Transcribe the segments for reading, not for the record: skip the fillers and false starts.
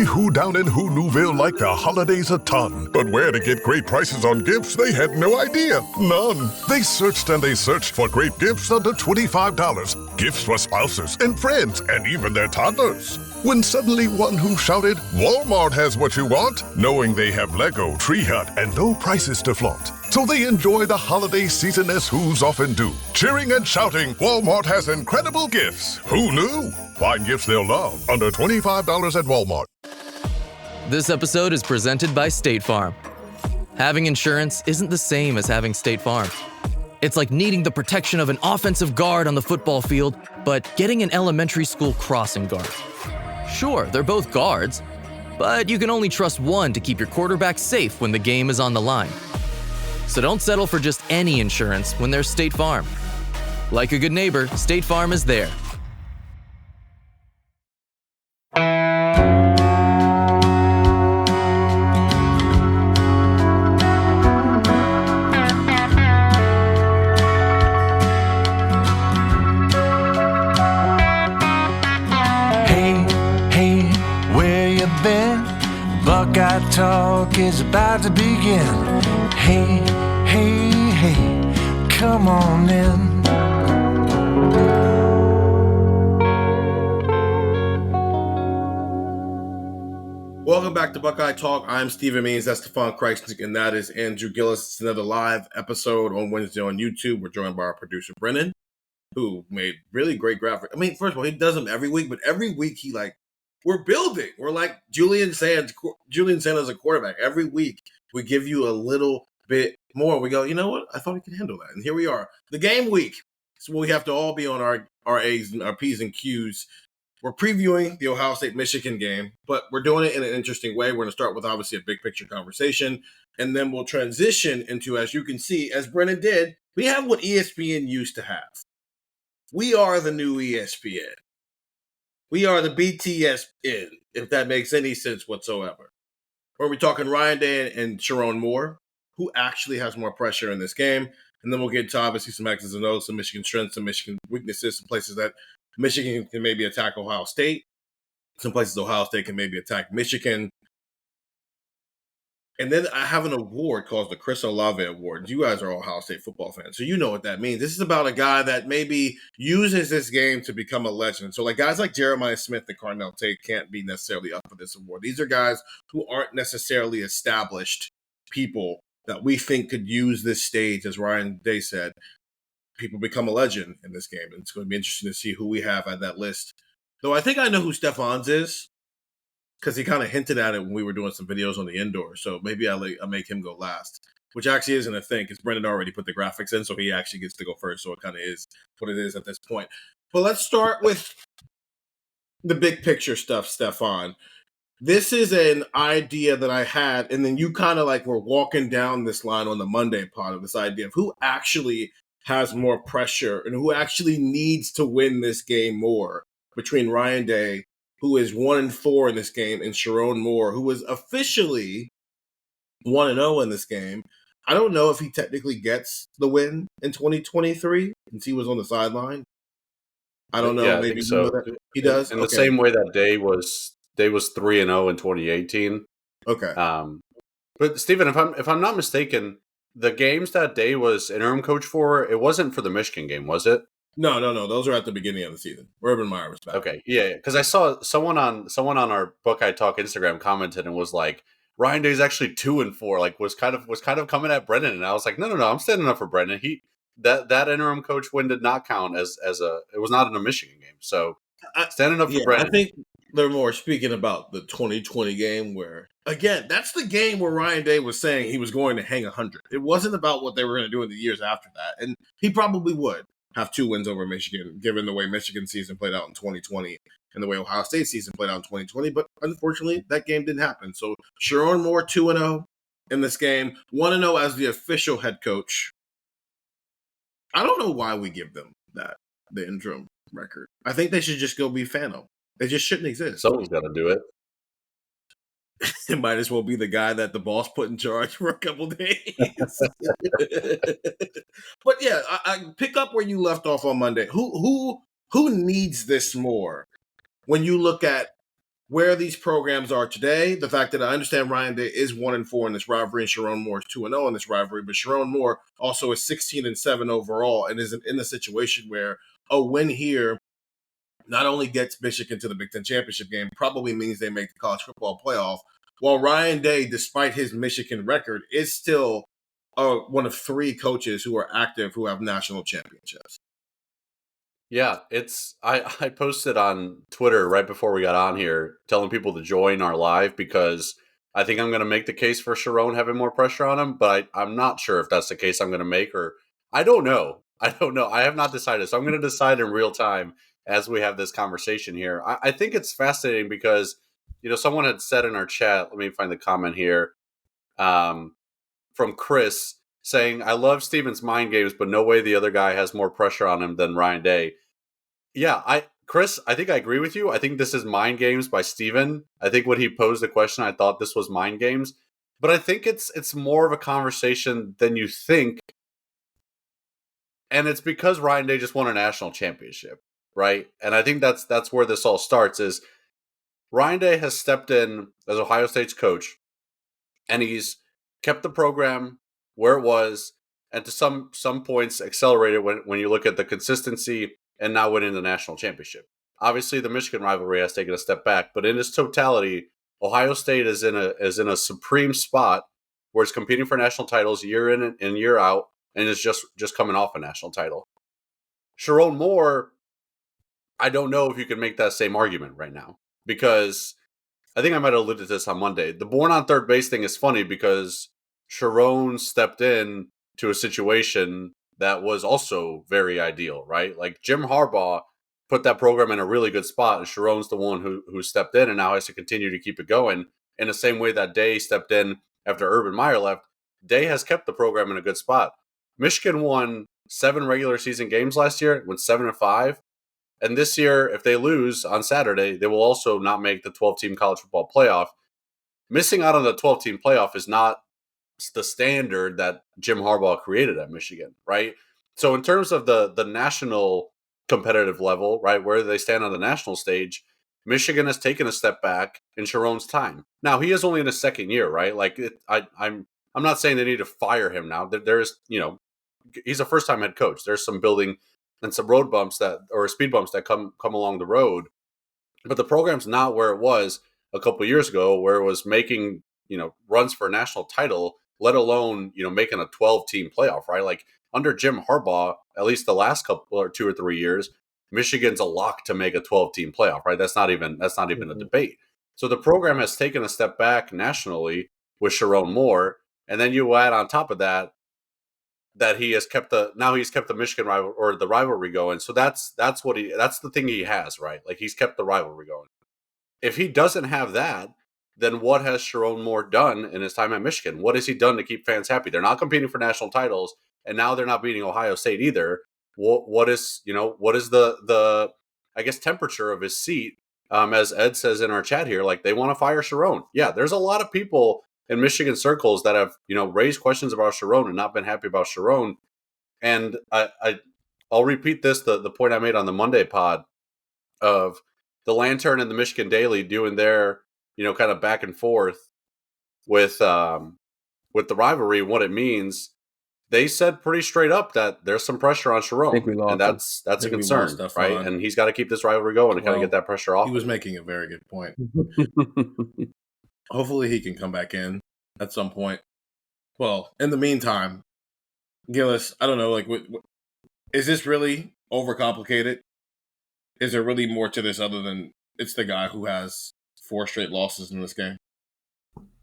Every who down in Who Newville liked the holidays a ton, but where to get great prices on gifts they had no idea. None. They searched and they searched for great gifts under $25. Gifts for spouses and friends and even their toddlers. When suddenly one who shouted, Walmart has what you want, knowing they have Lego, Tree Hut, and no prices to flaunt. So they enjoy the holiday season as who's often do. Cheering and shouting, Walmart has incredible gifts. Who knew? Find gifts they'll love under $25 at Walmart. This episode is presented by State Farm. Having insurance isn't the same as having State Farm. It's like needing the protection of an offensive guard on the football field, but getting an elementary school crossing guard. Sure, they're both guards, but you can only trust one to keep your quarterback safe when the game is on the line. So don't settle for just any insurance when there's State Farm. Like a good neighbor, State Farm is there. Buckeye Talk is about to begin. Hey, hey, hey, come on in. Welcome back to Buckeye Talk. I'm Stephen Means, that's Stefan, Krajisnik, and that is Andrew Gillis. It's another live episode on Wednesday on YouTube. We're joined by our producer, Brennan, who made really great graphics. I mean, first of all, he does them every week, but every week he we're building. We're like Julian Sands as a quarterback. Every week we give you a little bit more. We go, you know what? I thought we could handle that. And here we are. The game week. So we have to all be on our A's and our P's and Q's. We're previewing the Ohio State-Michigan game, but we're doing it in an interesting way. We're going to start with obviously a big picture conversation, and then we'll transition into, as you can see, as Brennan did, we have what ESPN used to have. We are the new ESPN. We are the BTSN, if that makes any sense whatsoever. We're talking Ryan Day and Sharon Moore, who actually has more pressure in this game. And then we'll get to obviously some X's and O's, some Michigan strengths, some Michigan weaknesses, some places that Michigan can maybe attack Ohio State. Some places Ohio State can maybe attack Michigan. And then I have an award called the Chris Olave Award. You guys are Ohio State football fans, so you know what that means. This is about a guy that maybe uses this game to become a legend. So like guys like Jeremiah Smith and Carnell Tate can't be necessarily up for this award. These are guys who aren't necessarily established people that we think could use this stage, as Ryan Day said. People become a legend in this game, and it's going to be interesting to see who we have at that list. Though I think I know who Stefan's is, because he kind of hinted at it when we were doing some videos on the indoor. So maybe I'll make him go last, which actually isn't a thing because Brendan already put the graphics in, so he actually gets to go first. So it kind of is what it is at this point. But let's start with the big picture stuff, Stefan. This is an idea that I had, and then you kind of were walking down this line on the Monday pod of this idea of who actually has more pressure and who actually needs to win this game more between Ryan Day, who is 1-4 in this game, and Sharon Moore, who was officially 1-0 in this game. I don't know if he technically gets the win in 2023 since he was on the sideline. I don't know. Yeah, maybe I think so. He does? In the same way that Day was 3-0 in 2018. Okay. But Stephen, if I'm not mistaken, the games that Day was interim coach for, it wasn't for the Michigan game, was it? No. Those are at the beginning of the season. Urban Meyer was back. Okay, yeah, because I saw someone on our Buckeye Talk Instagram commented and was like, Ryan Day's actually 2-4, was kind of coming at Brendan, and I was like, no, I'm standing up for Brendan. That interim coach win did not count as it was not in a Michigan game, so standing up for Brendan. I think they're more speaking about the 2020 game where, again, that's the game where Ryan Day was saying he was going to hang 100. It wasn't about what they were going to do in the years after that, and he probably would have 2 wins over Michigan, given the way Michigan season played out in 2020 and the way Ohio State season played out in 2020. But unfortunately, that game didn't happen. So Sharon Moore 2-0 in this game, 1-0 as the official head coach. I don't know why we give them the interim record. I think they should just go be Fano. They just shouldn't exist. Someone's got to do it. It might as well be the guy that the boss put in charge for a couple days. But yeah, I pick up where you left off on Monday. Who needs this more? When you look at where these programs are today, the fact that I understand Ryan Day is 1-4 in this rivalry and Sharon Moore is 2-0 in this rivalry, but Sharon Moore also is 16-7 overall and is in a situation where a win here not only gets Michigan to the Big Ten championship game, probably means they make the college football playoff, while Ryan Day, despite his Michigan record, is still one of 3 coaches who are active who have national championships. Yeah, I posted on Twitter right before we got on here telling people to join our live because I think I'm going to make the case for Sharon having more pressure on him, but I'm not sure if that's the case I'm going to make, or I don't know. I don't know. I have not decided. So I'm going to decide in real time as we have this conversation here. I think it's fascinating because, someone had said in our chat, let me find the comment here, from Chris saying, I love Steven's mind games, but no way the other guy has more pressure on him than Ryan Day. Yeah, Chris, I think I agree with you. I think this is mind games by Steven. I think when he posed the question, I thought this was mind games. But I think it's more of a conversation than you think. And it's because Ryan Day just won a national championship, right? And I think that's where this all starts is Ryan Day has stepped in as Ohio State's coach, and he's kept the program where it was, and to some points accelerated when you look at the consistency and now winning the national championship. Obviously, the Michigan rivalry has taken a step back, but in its totality, Ohio State is in a supreme spot where it's competing for national titles year in and year out, and is just coming off a national title. Sharon Moore, I don't know if you can make that same argument right now because I think I might have alluded to this on Monday. The born on third base thing is funny because Sharon stepped in to a situation that was also very ideal, right? Like Jim Harbaugh put that program in a really good spot, and Sharon's the one who stepped in and now has to continue to keep it going. In the same way that Day stepped in after Urban Meyer left, Day has kept the program in a good spot. Michigan won 7 regular season games last year, went 7-5. And this year, if they lose on Saturday, they will also not make the 12-team college football playoff. Missing out on the 12-team playoff is not the standard that Jim Harbaugh created at Michigan, right? So in terms of the national competitive level, right, where they stand on the national stage, Michigan has taken a step back in Sharon's time. Now, he is only in his second year, right? Like, I'm not saying they need to fire him now. There's, he's a first-time head coach. There's some building and some road bumps or speed bumps that come along the road. But the program's not where it was a couple of years ago, where it was making, runs for a national title, let alone, making a 12-team playoff, right? Like under Jim Harbaugh, at least the last couple or 2 or 3 years, Michigan's a lock to make a 12-team playoff, right? That's not even a debate. So the program has taken a step back nationally with Sharon Moore, and then you add on top of that he has kept the Michigan rival or the rivalry going. So that's the thing he has, right? Like he's kept the rivalry going. If he doesn't have that, then what has Sharon Moore done in his time at Michigan? What has he done to keep fans happy? They're not competing for national titles, and now they're not beating Ohio State either. What is the I guess temperature of his seat? As Ed says in our chat here, like they want to fire Sharon. Yeah, there's a lot of people in Michigan circles that have raised questions about Sharon and not been happy about Sharon. And I'll repeat this the point I made on the Monday pod of the Lantern and the Michigan Daily doing their kind of back and forth with the rivalry and what it means. They said pretty straight up that there's some pressure on Sharon, and that's a concern, right? And he's got to keep this rivalry going to kind of get that pressure off. He was making a very good point. Hopefully he can come back in at some point. Well, in the meantime, Gillis, I don't know, like, is this really overcomplicated? Is there really more to this other than it's the guy who has 4 straight losses in this game?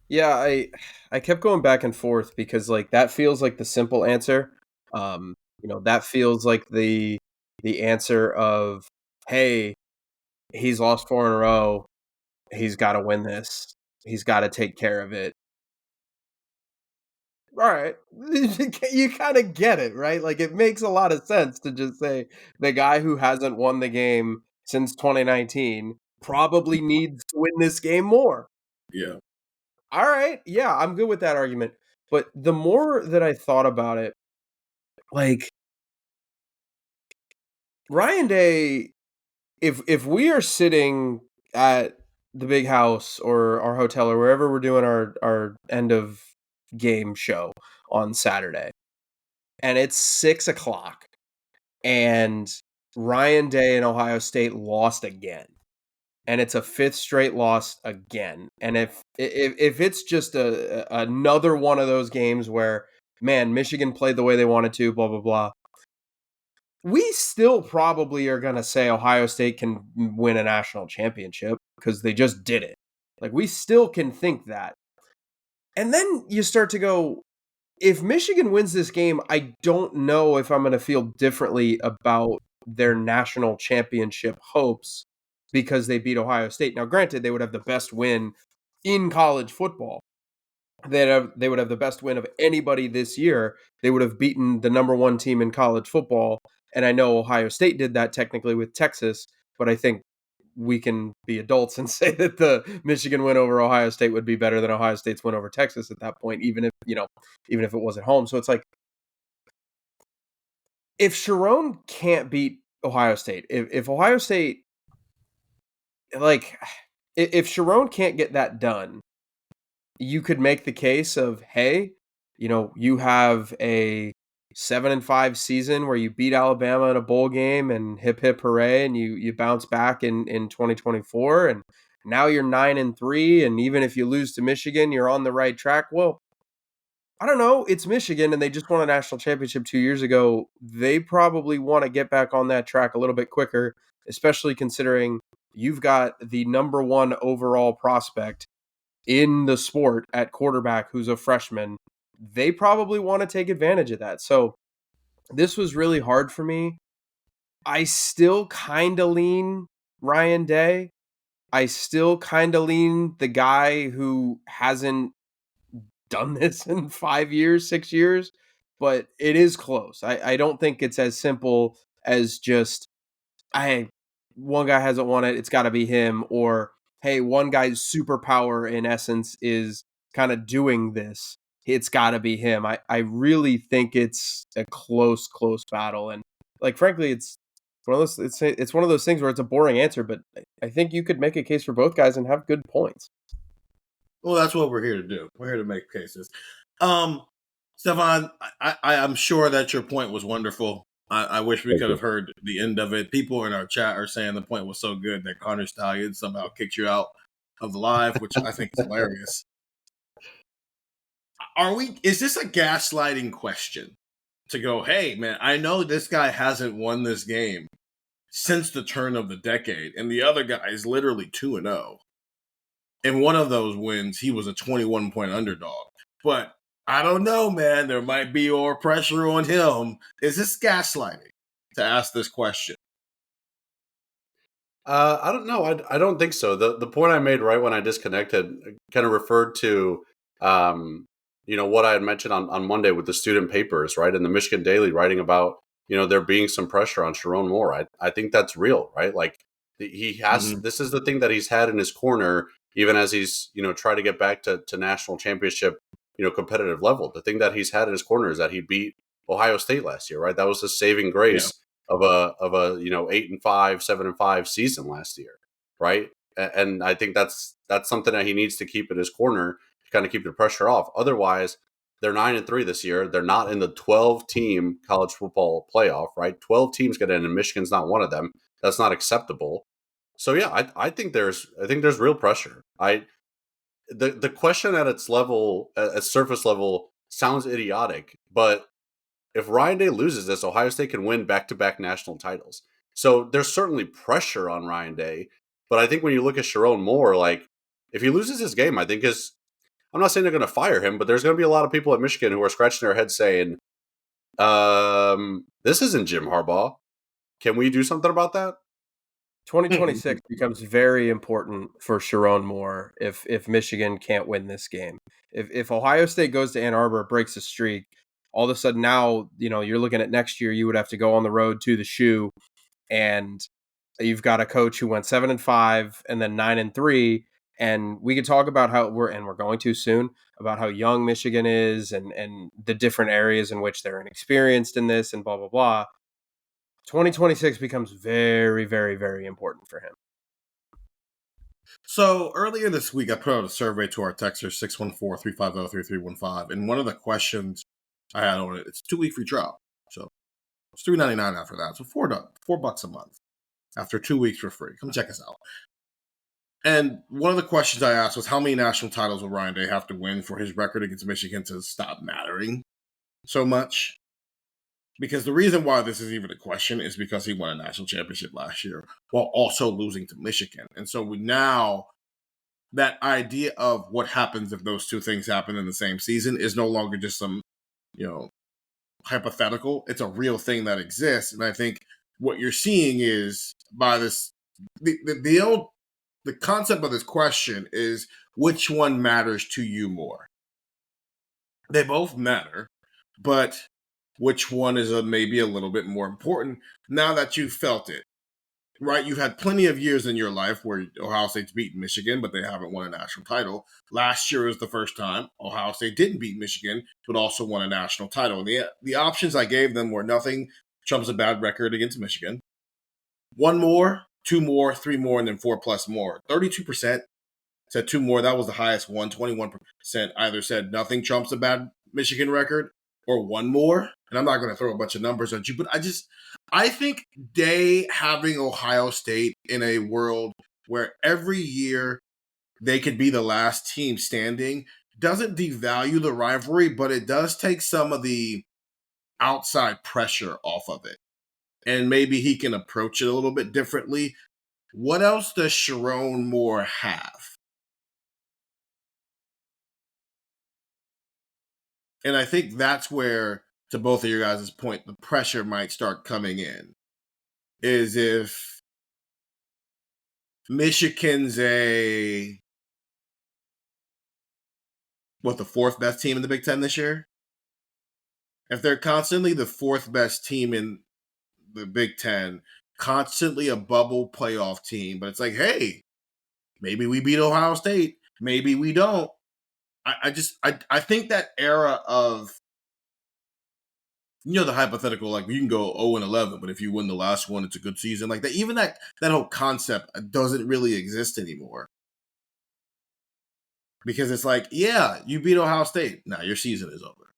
Yeah, I kept going back and forth because like that feels like the simple answer. That feels like the answer of, hey, he's lost 4 in a row. He's got to win this. He's got to take care of it. All right. You kind of get it, right? Like it makes a lot of sense to just say the guy who hasn't won the game since 2019 probably needs to win this game more. Yeah. All right. Yeah, I'm good with that argument. But the more that I thought about it, like Ryan Day, if we are sitting at the big house or our hotel or wherever we're doing our end of game show on Saturday. And it's 6 o'clock and Ryan Day and Ohio State lost again. And it's a fifth straight loss again. And if it's just another one of those games where, man, Michigan played the way they wanted to, blah, blah, blah, we still probably are going to say Ohio State can win a national championship because they just did it. Like, we still can think that. And then you start to go, if Michigan wins this game, I don't know if I'm going to feel differently about their national championship hopes because they beat Ohio State. Now, granted, they would have the best win in college football. They would have the best win of anybody this year. They would have beaten the number one team in college football. And I know Ohio State did that technically with Texas, but I think we can be adults and say that the Michigan win over Ohio State would be better than Ohio State's win over Texas at that point, even if it was at home. So it's like, if Sharon can't beat Ohio State, if Ohio State, like, if Sharon can't get that done, you could make the case of, hey, you have a 7-5 season where you beat Alabama in a bowl game and hip hip hooray, and you bounce back in 2024, and now you're 9-3, and even if you lose to Michigan, you're on the right track. Well, I don't know. It's Michigan, and they just won a national championship 2 years ago. They probably want to get back on that track a little bit quicker, especially considering you've got the number one overall prospect in the sport at quarterback who's a freshman. They probably want to take advantage of that. So this was really hard for me. I still kind of lean Ryan Day. I still kind of lean the guy who hasn't done this in 5 years, 6 years, but it is close. I don't think it's as simple as just, one guy hasn't won it, it's got to be him, or hey, one guy's superpower in essence is kind of doing this, it's got to be him. I really think it's a close battle, and like, frankly, it's one of those things where it's a boring answer, but I think you could make a case for both guys and have good points. Well, that's what we're here to do. We're here to make cases. Stefan, I'm sure that your point was wonderful. I wish we could have heard the end of it. People in our chat are saying the point was so good that Connor Stallion somehow kicked you out of the live, which I think is hilarious. Is this a gaslighting question to go, hey, man, I know this guy hasn't won this game since the turn of the decade, and the other guy is literally 2-0. In one of those wins, he was a 21-point underdog. But I don't know, man. There might be more pressure on him. Is this gaslighting to ask this question? I don't know. I don't think so. The point I made right when I disconnected kind of referred to, what I had mentioned on Monday with the student papers, right? And the Michigan Daily writing about, there being some pressure on Sharon Moore. I think that's real, right? Like, he has, this is the thing that he's had in his corner, even as he's, tried to get back to national championship, competitive level. The thing that he's had in his corner is that he beat Ohio State last year, right? That was the saving grace of a 8-5, 7-5 season last year, right? And I think that's something that he needs to keep in his corner to kind of keep the pressure off. Otherwise, they're 9-3 this year. They're not in the 12-team college football playoff, right? 12 teams get in, and Michigan's not one of them. That's not acceptable. So yeah, I think there's real pressure. The question at its level, at surface level, sounds idiotic, but if Ryan Day loses this, Ohio State can win back-to-back national titles. So there's certainly pressure on Ryan Day, but I think when you look at Sharon Moore, like, if he loses this game, I think I'm not saying they're going to fire him, but there's going to be a lot of people at Michigan who are scratching their heads saying, this isn't Jim Harbaugh. Can we do something about that? 2026 becomes very important for Sharon Moore if Michigan can't win this game. If Ohio State goes to Ann Arbor, breaks a streak, all of a sudden now, you're looking at next year, you would have to go on the road to the Shoe, and you've got a coach who went 7-5 and then 9-3. And we could talk about how we're going to soon, about how young Michigan is and the different areas in which they're inexperienced in this and blah, blah, blah. 2026 becomes very, very, very important for him. So earlier this week, I put out a survey to our texters 614-350-3315, and one of the questions I had on it, it's a 2-week free trial. So it's $3.99 after that. So $4 a month after 2 weeks for free. Come check us out. And one of the questions I asked was how many national titles will Ryan Day have to win for his record against Michigan to stop mattering so much? Because the reason why this is even a question is because he won a national championship last year while also losing to Michigan. And so that idea of what happens if those two things happen in the same season is no longer just some, hypothetical. It's a real thing that exists. And I think what you're seeing is by this, the concept of this question is which one matters to you more? They both matter, but which one is maybe a little bit more important now that you've felt it, right? You've had plenty of years in your life where Ohio State's beaten Michigan, but they haven't won a national title. Last year was the first time Ohio State didn't beat Michigan, but also won a national title. And the options I gave them were nothing trumps a bad record against Michigan, 1 more, 2 more, 3 more, and then 4+ more. 32% said 2 more. That was the highest one. 21% either said nothing trumps a bad Michigan record or 1 more. And I'm not going to throw a bunch of numbers at you, but I think Day having Ohio State in a world where every year they could be the last team standing doesn't devalue the rivalry, but it does take some of the outside pressure off of it. And maybe he can approach it a little bit differently. What else does Sharon Moore have? And I think that's where, to both of your guys' point, the pressure might start coming in. Is if Michigan's the 4th best team in the Big Ten this year? If they're constantly the 4th best team in the Big Ten, constantly a bubble playoff team, but it's like, hey, maybe we beat Ohio State, maybe we don't. I think that era of, the hypothetical, like you can go 0-11, but if you win the last one, it's a good season. Like that, even that whole concept doesn't really exist anymore. Because it's like, yeah, you beat Ohio State. Now your season is over.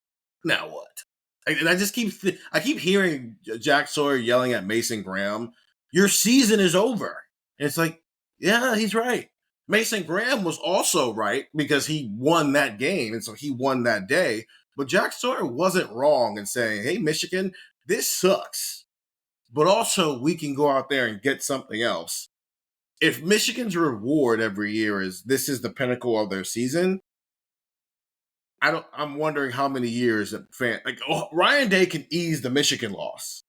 Now what? And I just keep hearing Jack Sawyer yelling at Mason Graham, your season is over. And it's like, yeah, he's right. Mason Graham was also right because he won that game, and so he won that day. But Jack Sawyer wasn't wrong in saying, hey, Michigan, this sucks. But also, we can go out there and get something else. If Michigan's reward every year is this is the pinnacle of their season, I'm wondering how many years Ryan Day can ease the Michigan loss.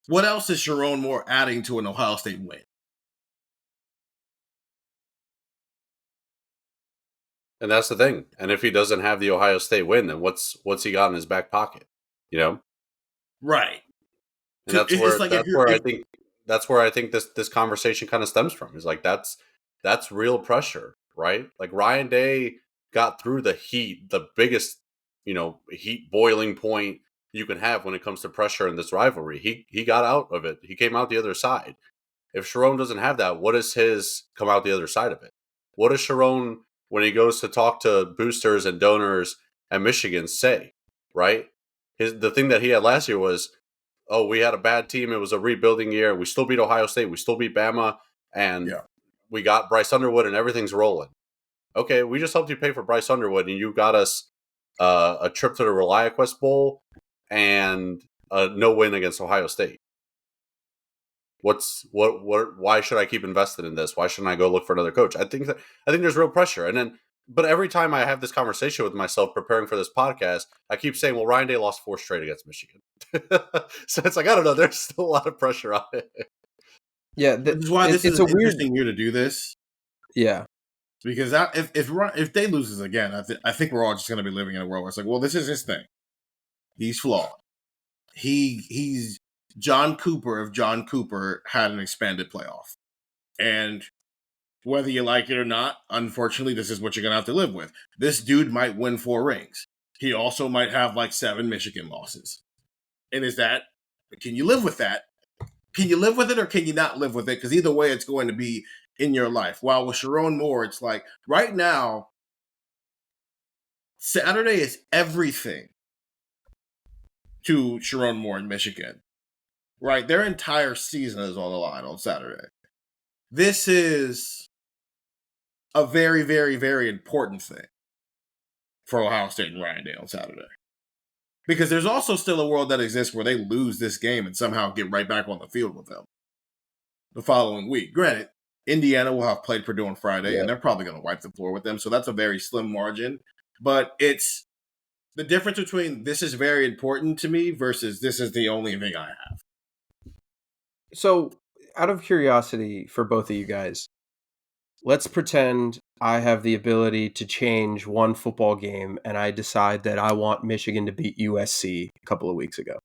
What else is Sharon Moore adding to an Ohio State win? And that's the thing. And if he doesn't have the Ohio State win, then what's he got in his back pocket? Right. And that's where I think this conversation kind of stems from. Is like that's real pressure, right? Like Ryan Day got through the heat, the biggest, heat boiling point you can have when it comes to pressure in this rivalry. He got out of it. He came out the other side. If Sharon doesn't have that, what does his come out the other side of it? What does Sharon, when he goes to talk to boosters and donors at Michigan, say, right? The thing that he had last year was, oh, we had a bad team. It was a rebuilding year. We still beat Ohio State. We still beat Bama. And we got Bryce Underwood and everything's rolling. Okay, we just helped you pay for Bryce Underwood and you got us a trip to the ReliaQuest Bowl and no win against Ohio State. Why should I keep invested in this? Why shouldn't I go look for another coach? I think there's real pressure. But every time I have this conversation with myself preparing for this podcast, I keep saying, well, Ryan Day lost 4 straight against Michigan. So it's like, I don't know. There's still a lot of pressure on it. Yeah. This is why this is an interesting year to do this. Yeah. Because if Day loses again, I think we're all just going to be living in a world where it's like, well, this is his thing. He's flawed. He's John Cooper if John Cooper had an expanded playoff. And whether you like it or not, unfortunately, this is what you're going to have to live with. This dude might win 4 rings. He also might have like 7 Michigan losses. And can you live with that? Can you live with it or can you not live with it? Because either way, it's going to be in your life. While with Sharon Moore, it's like right now, Saturday is everything to Sharon Moore in Michigan. Right? Their entire season is on the line on Saturday. This is a very, very, very important thing for Ohio State and Ryan Day on Saturday. Because there's also still a world that exists where they lose this game and somehow get right back on the field with them the following week. Granted, Indiana will have played Purdue on Friday, and they're probably going to wipe the floor with them, so that's a very slim margin. But it's the difference between this is very important to me versus this is the only thing I have. So, out of curiosity for both of you guys, let's pretend I have the ability to change one football game and I decide that I want Michigan to beat USC a couple of weeks ago.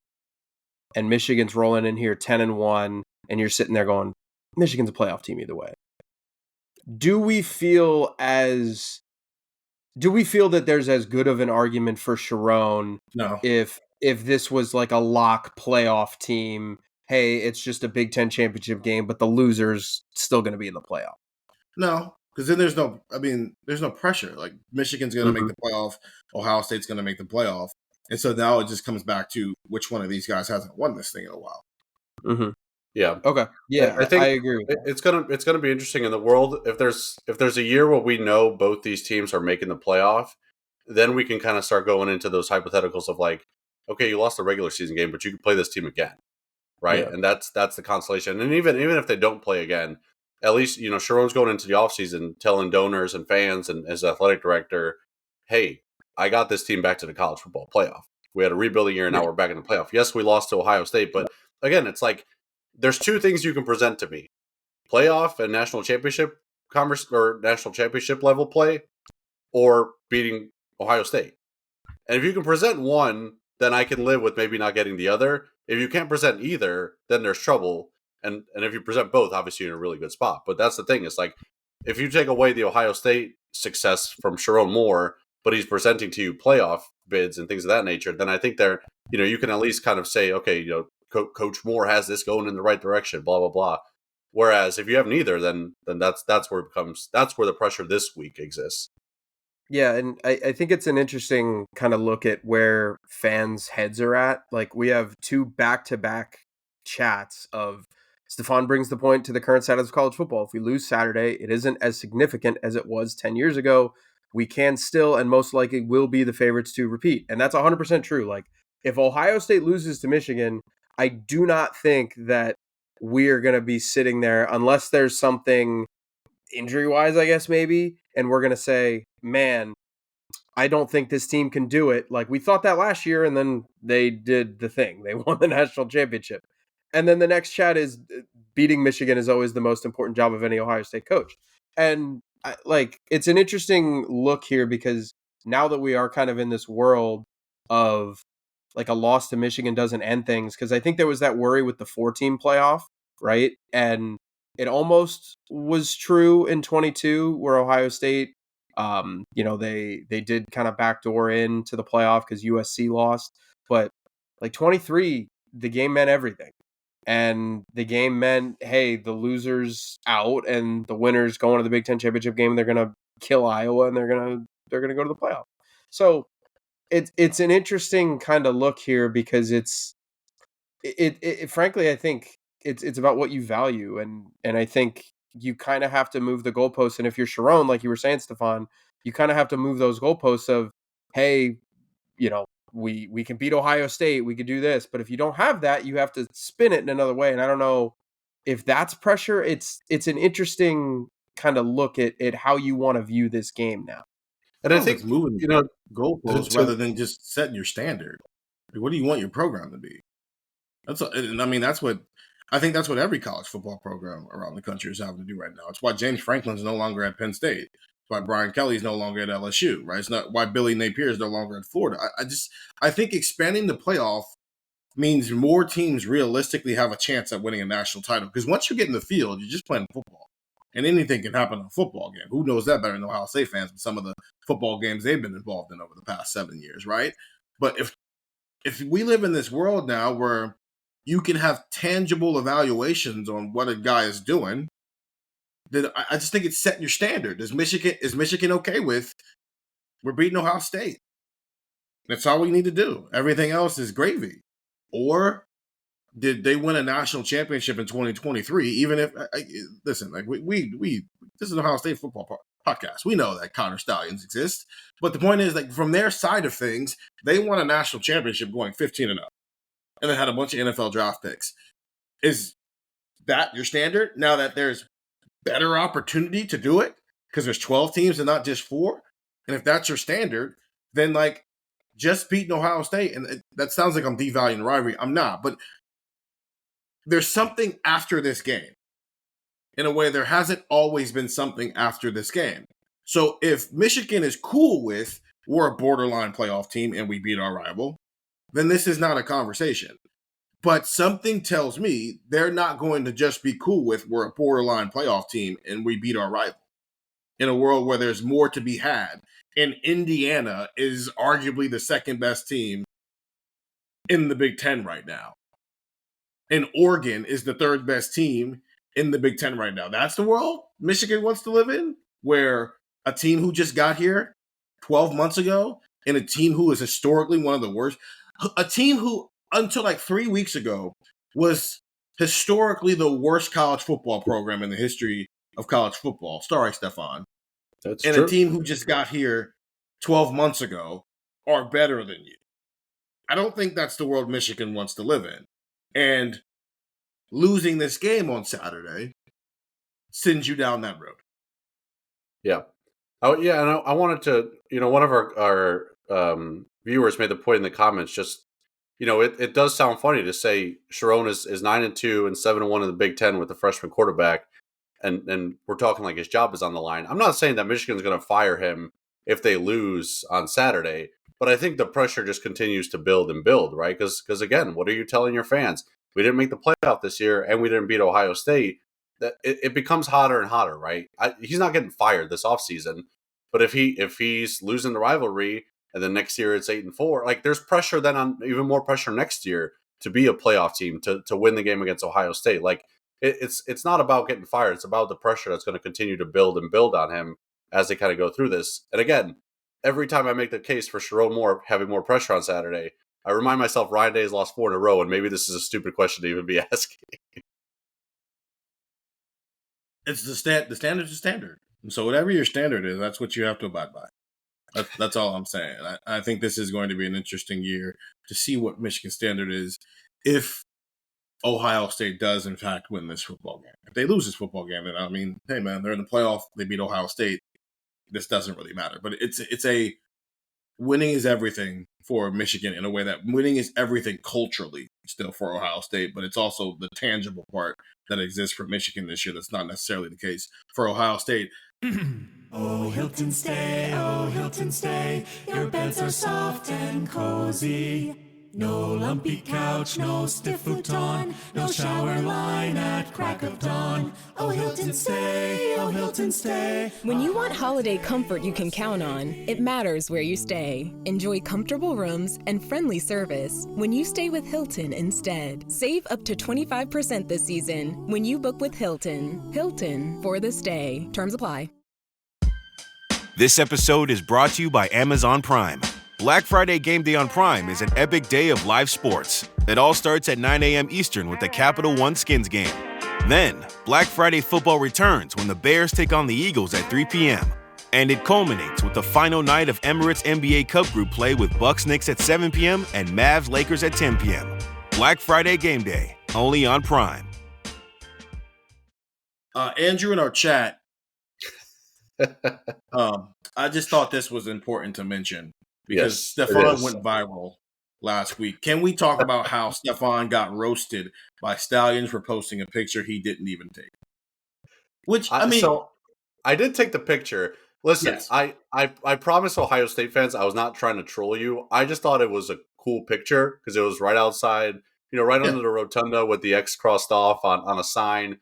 And Michigan's rolling in here 10-1, and you're sitting there going, Michigan's a playoff team either way. Do we feel that there's as good of an argument for Sharon No. if this was like a lock playoff team? Hey, it's just a Big Ten championship game, but the loser's still going to be in the playoff. No, because then there's no pressure. Like Michigan's going to make the playoff, Ohio State's going to make the playoff, and so now it just comes back to which one of these guys hasn't won this thing in a while. Mm-hmm. Yeah. Okay. Yeah, I think I agree with that. It's gonna be interesting in the world if there's a year where we know both these teams are making the playoff, then we can kind of start going into those hypotheticals of like, okay, you lost the regular season game, but you can play this team again. Right. Yeah. And that's the consolation. And even if they don't play again, at least, Sharon's going into the offseason telling donors and fans and his athletic director, hey, I got this team back to the college football playoff. We had a rebuilding year and now we're back in the playoff. Yes, we lost to Ohio State, but again, it's like there's two things you can present to me. Playoff and national championship national championship level play or beating Ohio State. And if you can present one, then I can live with maybe not getting the other. If you can't present either, then there's trouble. And if you present both, obviously you're in a really good spot. But that's the thing. It's like, if you take away the Ohio State success from Sharon Moore, but he's presenting to you playoff bids and things of that nature, then I think you can at least kind of say, okay, Coach Moore has this going in the right direction, blah, blah, blah. Whereas if you have neither, then that's where the pressure this week exists. Yeah, and I think it's an interesting kind of look at where fans' heads are at. Like, we have two back-to-back chats of Stefan brings the point to the current status of college football. If we lose Saturday, it isn't as significant as it was 10 years ago. We can still and most likely will be the favorites to repeat. And that's 100% true. Like, if Ohio State loses to Michigan, I do not think that we're going to be sitting there unless there's something injury-wise, I guess, maybe, and we're going to say, man, I don't think this team can do it. Like, we thought that last year, and then they did the thing. They won the national championship. And then the next chat is beating Michigan is always the most important job of any Ohio State coach. And, it's an interesting look here because now that we are kind of in this world of, like, a loss to Michigan doesn't end things, because I think there was that worry with the 4-team playoff, right? And it almost was true in 22 where Ohio State, they did kind of backdoor into the playoff because USC lost. But like 23, the game meant everything. And the game meant, hey, the loser's out and the winner's going to the Big Ten championship game. And they're going to kill Iowa and they're going to go to the playoff. So it's an interesting kind of look here because it's frankly, I think it's about what you value, and I think you kind of have to move the goalposts. And if you're Sharon, like you were saying, Stefan, you kind of have to move those goalposts of, hey, we can beat Ohio State, we could do this, but if you don't have that, you have to spin it in another way. And I don't know if that's pressure. It's an interesting kind of look at how you want to view this game now. And I think it's moving, goalposts rather than just setting your standard. What do you want your program to be? That's what every college football program around the country is having to do right now. It's why James Franklin's no longer at Penn State. It's why Brian Kelly's no longer at LSU, right? It's not why Billy Napier is no longer at Florida. I think expanding the playoff means more teams realistically have a chance at winning a national title. Because once you get in the field, you're just playing football. And anything can happen in a football game. Who knows that better than Ohio State fans with some of the football games they've been involved in over the past 7 years, right? But if we live in this world now where you can have tangible evaluations on what a guy is doing, then I just think it's setting your standard. Is Michigan okay with we're beating Ohio State? That's all we need to do. Everything else is gravy. Or did they win a national championship in 2023? Even if listen, like we this is an Ohio State football podcast. We know that Connor Stallions exist, but the point is, like, from their side of things, they won a national championship going 15-0, and they had a bunch of NFL draft picks. Is that your standard now that there's better opportunity to do it because there's 12 teams and not just 4? And if that's your standard, then like just beating Ohio State, and that sounds like I'm devaluing the rivalry. I'm not, but there's something after this game. In a way, there hasn't always been something after this game. So if Michigan is cool with we're a borderline playoff team and we beat our rival, then this is not a conversation. But something tells me they're not going to just be cool with we're a borderline playoff team and we beat our rival. In a world where there's more to be had. And Indiana is arguably the second best team in the Big Ten right now. And Oregon is the third best team in the Big Ten right now. That's the world Michigan wants to live in, where a team who just got here 12 months ago and a team who is historically one of the worst, a team who until like 3 weeks ago was historically the worst college football program in the history of college football. Sorry, Stefan. That's and true. A team who just got here 12 months ago are better than you. I don't think that's the world Michigan wants to live in. And losing this game on Saturday sends you down that road. Yeah. Oh, yeah. And I wanted to, one of our viewers made the point in the comments, just, it does sound funny to say Sharon is 9-2 and 7-1 in the Big Ten with the freshman quarterback. And we're talking like his job is on the line. I'm not saying that Michigan's going to fire him if they lose on Saturday, but I think the pressure just continues to build and build, right? Because again, what are you telling your fans? We didn't make the playoff this year, and we didn't beat Ohio State. That it becomes hotter and hotter, right? He's not getting fired this offseason, but if he's losing the rivalry, and then next year it's 8-4, like there's pressure then on even more pressure next year to be a playoff team to win the game against Ohio State. Like it's not about getting fired; it's about the pressure that's going to continue to build and build on him as they kind of go through this. And again, every time I make the case for Sharon Moore having more pressure on Saturday, I remind myself Ryan Day's lost 4 in a row, and maybe this is a stupid question to even be asking. It's the standard's the standard. And so whatever your standard is, that's what you have to abide by. That's all I'm saying. I think this is going to be an interesting year to see what Michigan's standard is if Ohio State does, in fact, win this football game. If they lose this football game, then, I mean, hey, man, they're in the playoff. They beat Ohio State. This doesn't really matter. But it's a winning is everything for Michigan in a way that winning is everything culturally still for Ohio State, but it's also the tangible part that exists for Michigan this year that's not necessarily the case for Ohio State. Oh, Hilton stay, your beds are soft and cozy. No lumpy couch, no stiff futon, no shower line at crack of dawn. Oh, Hilton stay, oh, Hilton stay. When you want holiday comfort you can count on, it matters where you stay. Enjoy comfortable rooms and friendly service when you stay with Hilton instead. Save up to 25% this season when you book with Hilton. Hilton for the stay. Terms apply. This episode is brought to you by Amazon Prime. Black Friday Game Day on Prime is an epic day of live sports. It all starts at 9 a.m. Eastern with the Capital One Skins game. Then, Black Friday football returns when the Bears take on the Eagles at 3 p.m. And it culminates with the final night of Emirates NBA Cup Group play with Bucks Knicks at 7 p.m. and Mavs Lakers at 10 p.m. Black Friday Game Day, only on Prime. Andrew in our chat, I just thought this was important to mention. Because Stefan went viral last week. Can we talk about how Stefan got roasted by Stallions for posting a picture he didn't even take? Which, I mean... So, I did take the picture. Listen, yes. I promise Ohio State fans I was not trying to troll you. I just thought it was a cool picture because it was right outside, right under the rotunda with the X crossed off on a sign,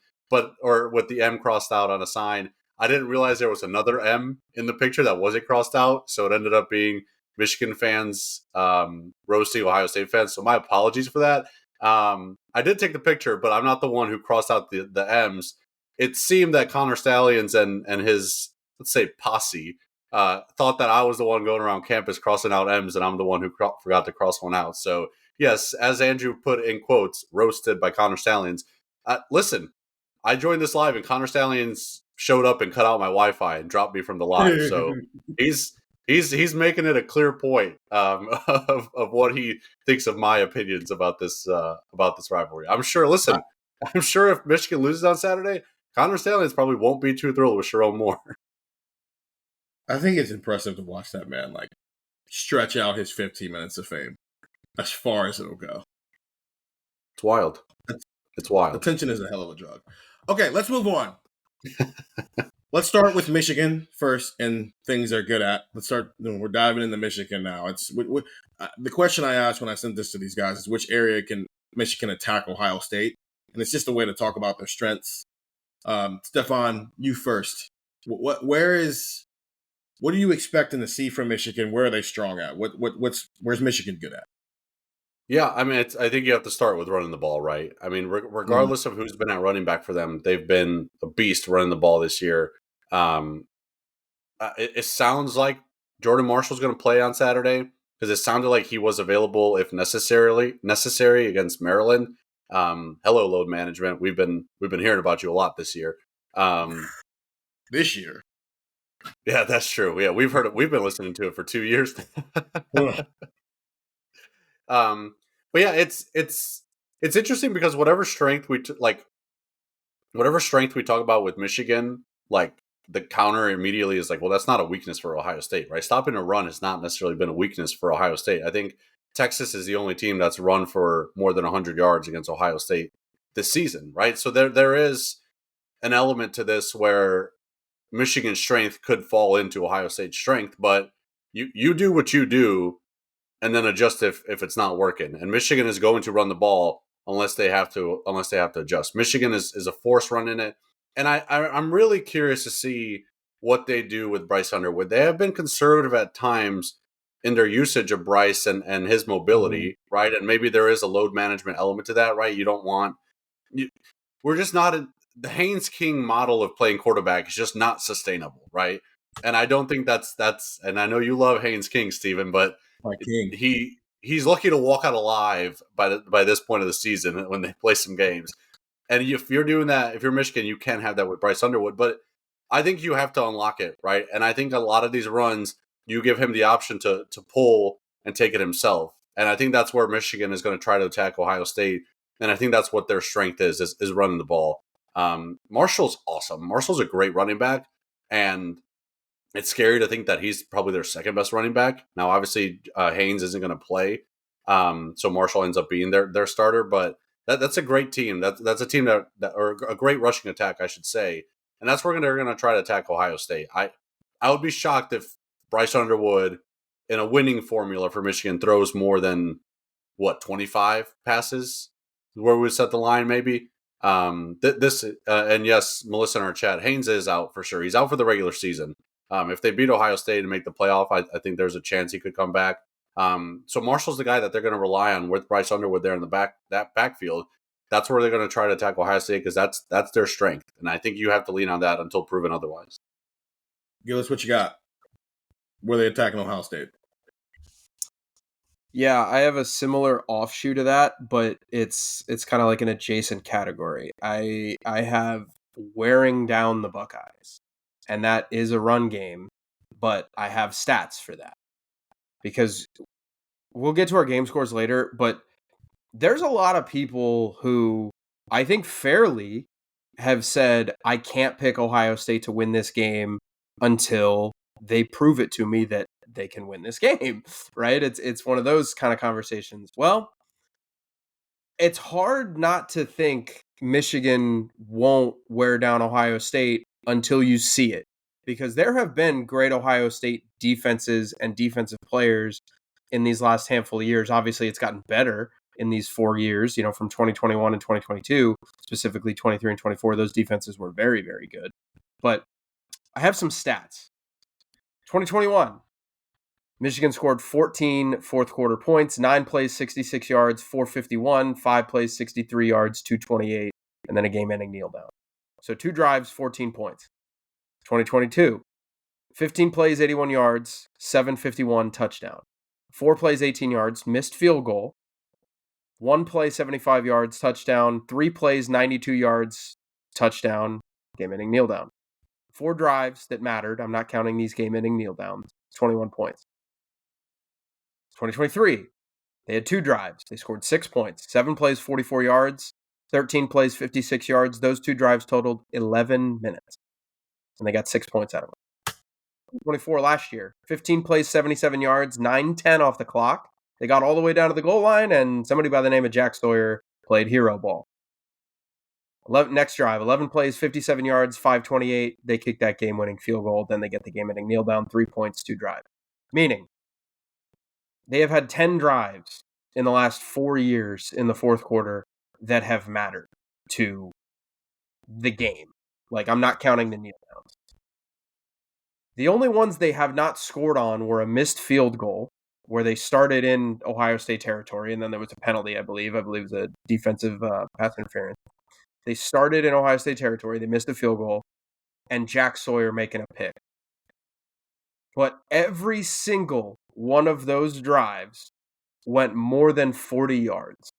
or with the M crossed out on a sign. I didn't realize there was another M in the picture that wasn't crossed out, so it ended up being Michigan fans roasting Ohio State fans. So my apologies for that. I did take the picture, but I'm not the one who crossed out the M's. it seemed that Connor Stallions and his, let's say, posse thought that I was the one going around campus crossing out M's, and I'm the one who forgot to cross one out. So yes, as Andrew put in quotes, roasted by Connor Stallions. Listen, I joined this live, and Connor Stallions showed up and cut out my Wi-Fi and dropped me from the live. So he's making it a clear point of what he thinks of my opinions about this rivalry. I'm sure. Listen, I'm sure if Michigan loses on Saturday, Connor Stallions probably won't be too thrilled with Sharon Moore. I think it's impressive to watch that man like stretch out his 15 minutes of fame as far as it'll go. It's wild. It's wild. Attention is a hell of a drug. Okay, let's move on. Let's start with Michigan first, and things they're good at. Let's start. We're diving into Michigan now. It's the question I asked when I sent this to these guys is which area can Michigan attack Ohio State, and it's just a way to talk about their strengths. Stefan, you first. What are you expecting to see from Michigan? Where are they strong at? Where's Michigan good at? Yeah, I mean, I think you have to start with running the ball, right? I mean, regardless of who's been at running back for them, they've been a beast running the ball this year. It sounds like Jordan Marshall's going to play on Saturday because it sounded like he was available if necessary against Maryland. Hello, load management. We've been hearing about you a lot this year. This year. Yeah, that's true. Yeah, we've heard it. We've been listening to it for 2 years. But yeah, it's interesting because whatever strength we talk about with Michigan, like the counter immediately is like, well, that's not a weakness for Ohio State, right? Stopping a run has not necessarily been a weakness for Ohio State. I think Texas is the only team that's run for more than 100 yards against Ohio State this season, right? So there is an element to this where Michigan's strength could fall into Ohio State's strength, but you do what you do and then adjust if it's not working. And Michigan is going to run the ball unless they have to adjust. Michigan is a force run in it. And I'm really curious to see what they do with Bryce Underwood. They have been conservative at times in their usage of Bryce and his mobility, right? And maybe there is a load management element to that, right? We're just not the Haynes King model of playing quarterback is just not sustainable, right? And I don't think that's and I know you love Haynes King, Steven, but he's lucky to walk out alive by this point of the season when they play some games. And if you're doing that, if you're Michigan, you can have that with Bryce Underwood. But I think you have to unlock it, right? And I think a lot of these runs, you give him the option to pull and take it himself. And I think that's where Michigan is going to try to attack Ohio State. And I think that's what their strength is running the ball. Marshall's awesome. Marshall's a great running back. And it's scary to think that he's probably their second best running back. Now, obviously, Haynes isn't going to play. So Marshall ends up being their starter. But that's a great team. That's a team that or a great rushing attack, I should say. And that's where they're going to try to attack Ohio State. I would be shocked if Bryce Underwood in a winning formula for Michigan throws more than 25 passes where we set the line maybe. And yes, Melissa in our chat, Haynes is out for sure. He's out for the regular season. If they beat Ohio State and make the playoff, I think there's a chance he could come back. So Marshall's the guy that they're going to rely on with Bryce Underwood there in the backfield. That's where they're going to try to attack Ohio State because that's their strength. And I think you have to lean on that until proven otherwise. Gillis, what you got? Where are they attacking Ohio State? Yeah, I have a similar offshoot of that, but it's kind of like an adjacent category. I have wearing down the Buckeyes, and that is a run game, but I have stats for that because we'll get to our game scores later, but there's a lot of people who I think fairly have said, I can't pick Ohio State to win this game until they prove it to me that they can win this game, right? It's one of those kind of conversations. Well, it's hard not to think Michigan won't wear down Ohio State until you see it, because there have been great Ohio State defenses and defensive players in these last handful of years. Obviously, it's gotten better in these 4 years, from 2021 and 2022, specifically 23 and 24. Those defenses were very, very good. But I have some stats. 2021, Michigan scored 14 fourth quarter points, 9 plays, 66 yards, 451, 5 plays, 63 yards, 228, and then a game-ending kneel down. So 2 drives, 14 points. 2022, 15 plays, 81 yards, 751 touchdown. 4 plays, 18 yards, missed field goal. 1 play, 75 yards, touchdown. 3 plays, 92 yards, touchdown, game-ending kneel down. 4 drives that mattered. I'm not counting these game-ending kneel downs. 21 points. 2023, they had 2 drives. They scored 6 points. 7 plays, 44 yards. 13 plays, 56 yards. Those 2 drives totaled 11 minutes. And they got 6 points out of them. 24 last year, 15 plays, 77 yards, 9-10 off the clock. They got all the way down to the goal line, and somebody by the name of Jack Sawyer played hero ball. Next drive, 11 plays, 57 yards, 528. They kick that game-winning field goal. Then they get the game-ending kneel down, 3 points, 2 drives. Meaning, they have had 10 drives in the last 4 years in the fourth quarter that have mattered to the game. Like, I'm not counting the kneel downs. The only ones they have not scored on were a missed field goal, where they started in Ohio State territory, and then there was a penalty, I believe. I believe it was a defensive pass interference. They started in Ohio State territory, they missed a field goal, and Jack Sawyer making a pick. But every single one of those drives went more than 40 yards.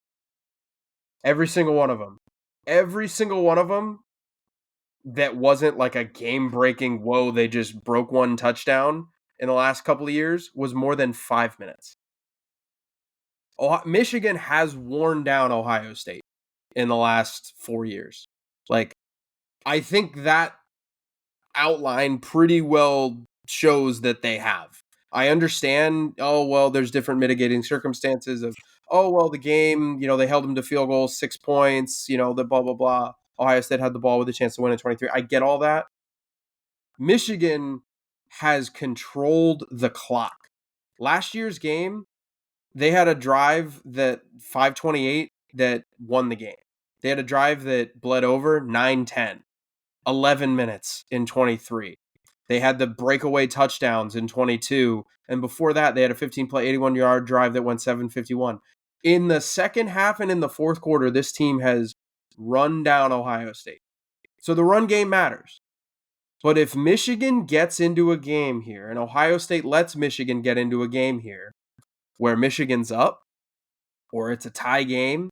Every single one of them. Every single one of them that wasn't like a game-breaking, whoa, they just broke one touchdown in the last couple of years was more than 5 minutes. Michigan has worn down Ohio State in the last 4 years. Like, I think that outline pretty well shows that they have. I understand, there's different mitigating circumstances of, the game, they held them to field goal, 6 points, the blah, blah, blah. Ohio State had the ball with a chance to win in 23. I get all that. Michigan has controlled the clock. Last year's game, they had a drive that 528 that won the game. They had a drive that bled over 9-10, 11 minutes in 23. They had the breakaway touchdowns in 22. And before that, they had a 15-play, 81-yard drive that went 751. In the second half and in the fourth quarter, this team has run down Ohio State. So the run game matters. But if Michigan gets into a game here, and Ohio State lets Michigan get into a game here, where Michigan's up, or it's a tie game,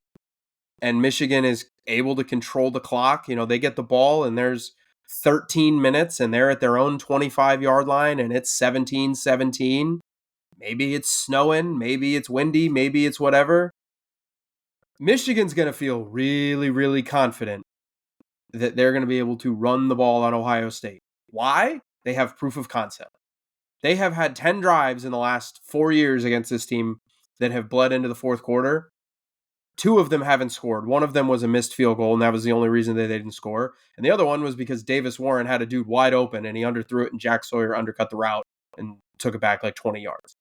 and Michigan is able to control the clock, they get the ball, and there's 13 minutes, and they're at their own 25-yard line, and it's 17-17. Maybe it's snowing, maybe it's windy, maybe it's whatever. Michigan's going to feel really, really confident that they're going to be able to run the ball on Ohio State. Why? They have proof of concept. They have had 10 drives in the last 4 years against this team that have bled into the fourth quarter. 2 of them haven't scored. One of them was a missed field goal, and that was the only reason that they didn't score. And the other one was because Davis Warren had a dude wide open, and he underthrew it, and Jack Sawyer undercut the route and took it back like 20 yards.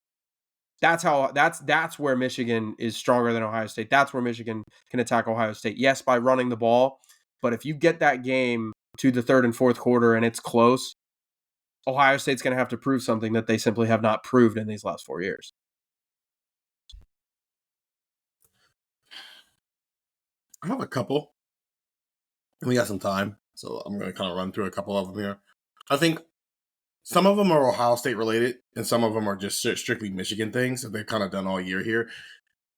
That's where Michigan is stronger than Ohio State. That's where Michigan can attack Ohio State. Yes, by running the ball, but if you get that game to the third and fourth quarter and it's close, Ohio State's going to have to prove something that they simply have not proved in these last 4 years. I have a couple. And we got some time, so I'm going to kind of run through a couple of them here. I think some of them are Ohio State related, and some of them are just strictly Michigan things that they've kind of done all year here.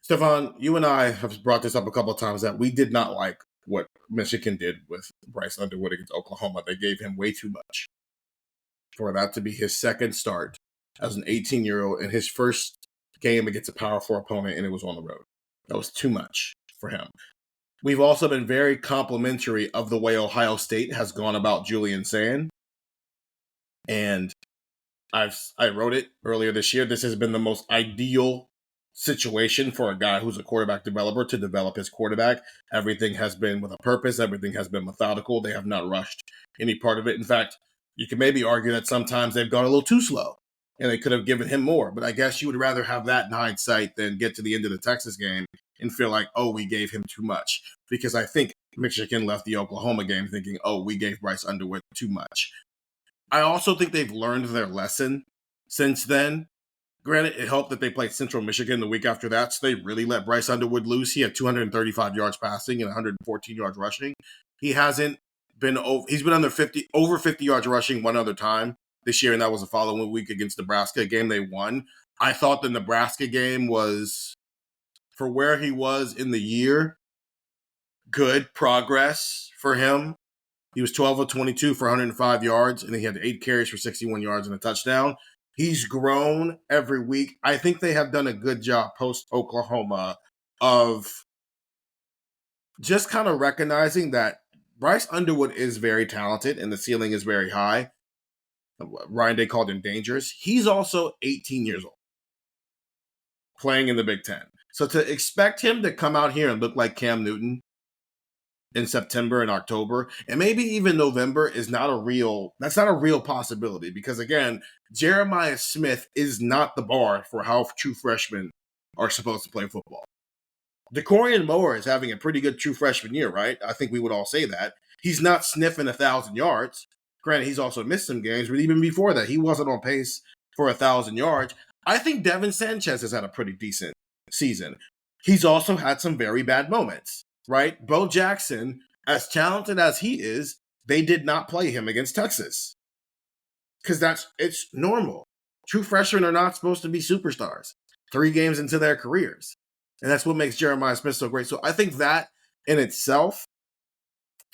Stefan, you and I have brought this up a couple of times that we did not like what Michigan did with Bryce Underwood against Oklahoma. They gave him way too much for that to be his second start as an 18-year-old in his first game against a Power 4 opponent, and it was on the road. That was too much for him. We've also been very complimentary of the way Ohio State has gone about Julian Sand. And I wrote it earlier this year. This has been the most ideal situation for a guy who's a quarterback developer to develop his quarterback. Everything has been with a purpose. Everything has been methodical. They have not rushed any part of it. In fact, you can maybe argue that sometimes they've gone a little too slow and they could have given him more. But I guess you would rather have that in hindsight than get to the end of the Texas game and feel like, we gave him too much. Because I think Michigan left the Oklahoma game thinking, we gave Bryce Underwood too much. I also think they've learned their lesson since then. Granted, it helped that they played Central Michigan the week after that, so they really let Bryce Underwood loose. He had 235 yards passing and 114 yards rushing. He hasn't he's been under over 50 yards rushing one other time this year, and that was the following week against Nebraska, a game they won. I thought the Nebraska game was, for where he was in the year, good progress for him. He was 12 of 22 for 105 yards, and he had 8 carries for 61 yards and a touchdown. He's grown every week. I think they have done a good job post-Oklahoma of just kind of recognizing that Bryce Underwood is very talented and the ceiling is very high. Ryan Day called him dangerous. He's also 18 years old, playing in the Big Ten. So to expect him to come out here and look like Cam Newton in September and October, and maybe even November, that's not a real possibility, because again, Jeremiah Smith is not the bar for how true freshmen are supposed to play football. DeCorian Moore is having a pretty good true freshman year, right? I think we would all say that. He's not sniffing 1,000 yards. Granted, he's also missed some games, but even before that, he wasn't on pace for 1,000 yards. I think Devin Sanchez has had a pretty decent season. He's also had some very bad moments, right? Bo Jackson, as talented as he is, they did not play him against Texas. Because it's normal. True freshmen are not supposed to be superstars 3 games into their careers. And that's what makes Jeremiah Smith so great. So I think that in itself,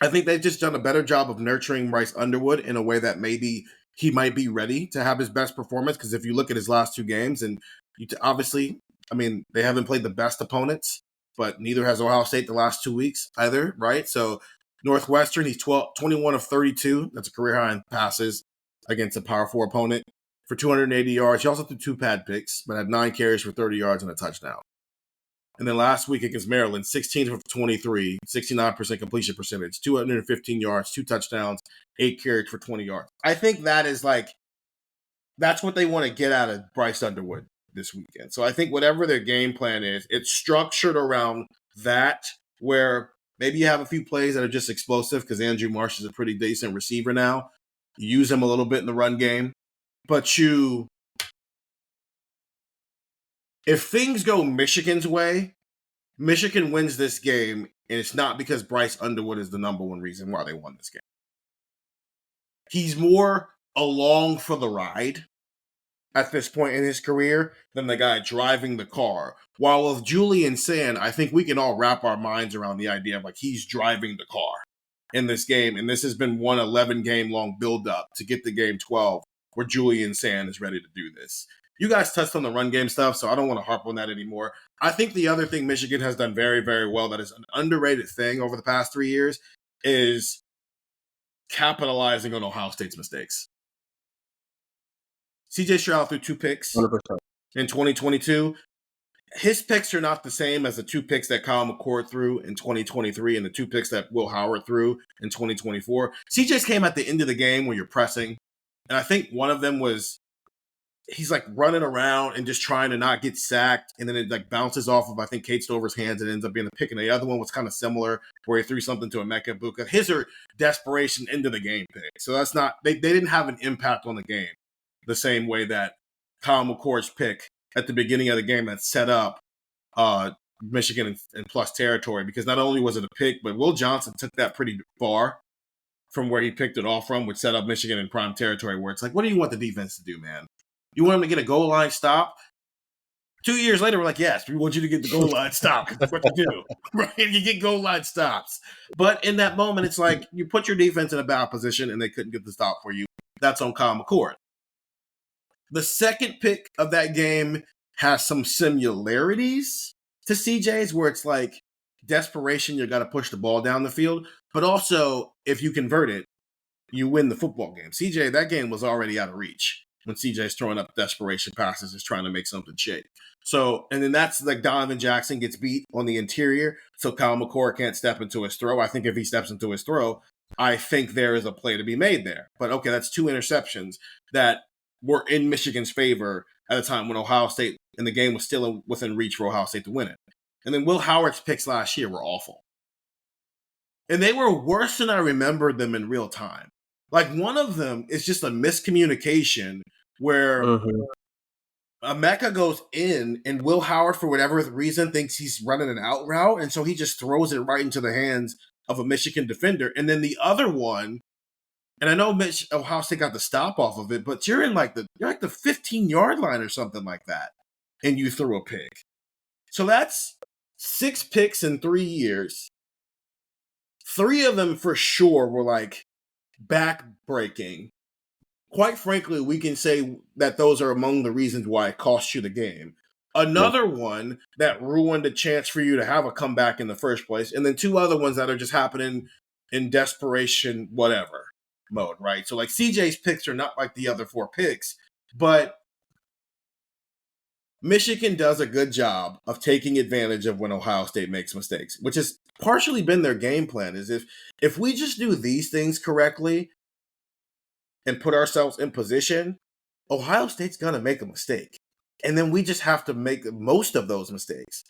I think they've just done a better job of nurturing Bryce Underwood in a way that maybe he might be ready to have his best performance. Because if you look at his last 2 games, and obviously, I mean, they haven't played the best opponents, but neither has Ohio State the last 2 weeks either, right? So Northwestern, he's 21 of 32. That's a career high in passes against a Power 4 opponent for 280 yards. He also threw 2 pad picks, but had 9 carries for 30 yards and a touchdown. And then last week against Maryland, 16 of 23, 69% completion percentage, 215 yards, 2 touchdowns, 8 carries for 20 yards. I think that is that's what they want to get out of Bryce Underwood this weekend. So I think whatever their game plan is, it's structured around that, where maybe you have a few plays that are just explosive because Andrew Marsh is a pretty decent receiver now. You use him a little bit in the run game. But if things go Michigan's way, Michigan wins this game, and it's not because Bryce Underwood is the number one reason why they won this game. He's more along for the ride at this point in his career than the guy driving the car. While with Julian Sand, I think we can all wrap our minds around the idea of he's driving the car in this game, and this has been one 11-game-long build-up to get to game 12 where Julian Sand is ready to do this. You guys touched on the run game stuff, so I don't want to harp on that anymore. I think the other thing Michigan has done very, very well that is an underrated thing over the past 3 years is capitalizing on Ohio State's mistakes. CJ Stroud threw 2 picks 100%. in 2022. His picks are not the same as the 2 picks that Kyle McCord threw in 2023 and the 2 picks that Will Howard threw in 2024. CJ's came at the end of the game where you're pressing, and I think one of them was he's running around and just trying to not get sacked, and then it bounces off of, I think, Kate Stover's hands and ends up being a pick. And the other one was kind of similar, where he threw something to Emeka Egbuka. His are desperation into the game pick. So that's not they didn't have an impact on the game the same way that Kyle McCord's pick at the beginning of the game that set up Michigan in plus territory, because not only was it a pick, but Will Johnson took that pretty far from where he picked it off from, which set up Michigan in prime territory, where it's what do you want the defense to do, man? You want him to get a goal line stop? 2 years later, we're yes, we want you to get the goal line stop. That's what you do, right? You get goal line stops. But in that moment, it's you put your defense in a bad position and they couldn't get the stop for you. That's on Kyle McCord. The second pick of that game has some similarities to CJ's, where it's desperation, you got to push the ball down the field. But also, if you convert it, you win the football game. CJ, that game was already out of reach when CJ's throwing up desperation passes, is trying to make something shake. So, and then that's Donovan Jackson gets beat on the interior, so Kyle McCord can't step into his throw. I think if he steps into his throw, I think there is a play to be made there. But okay, that's 2 interceptions that were in Michigan's favor at a time when Ohio State, and the game was still within reach for Ohio State to win it. And then Will Howard's picks last year were awful. And they were worse than I remembered them in real time. One of them is just a miscommunication where Emeka goes in and Will Howard, for whatever reason, thinks he's running an out route. And so he just throws it right into the hands of a Michigan defender. And then the other one, and I know Ohio State got the stop off of it, but you're like the 15-yard line or something like that, and you threw a pick. So that's 6 picks in 3 years. 3 of them for sure were like back-breaking. Quite frankly, we can say that those are among the reasons why it cost you the game. Another one that ruined a chance for you to have a comeback in the first place, and then 2 other ones that are just happening in desperation, whatever mode, right? So like CJ's picks are not like the other 4 picks, but Michigan does a good job of taking advantage of when Ohio State makes mistakes, which has partially been their game plan. Is if we just do these things correctly and put ourselves in position, Ohio State's gonna make a mistake. And then we just have to make most of those mistakes.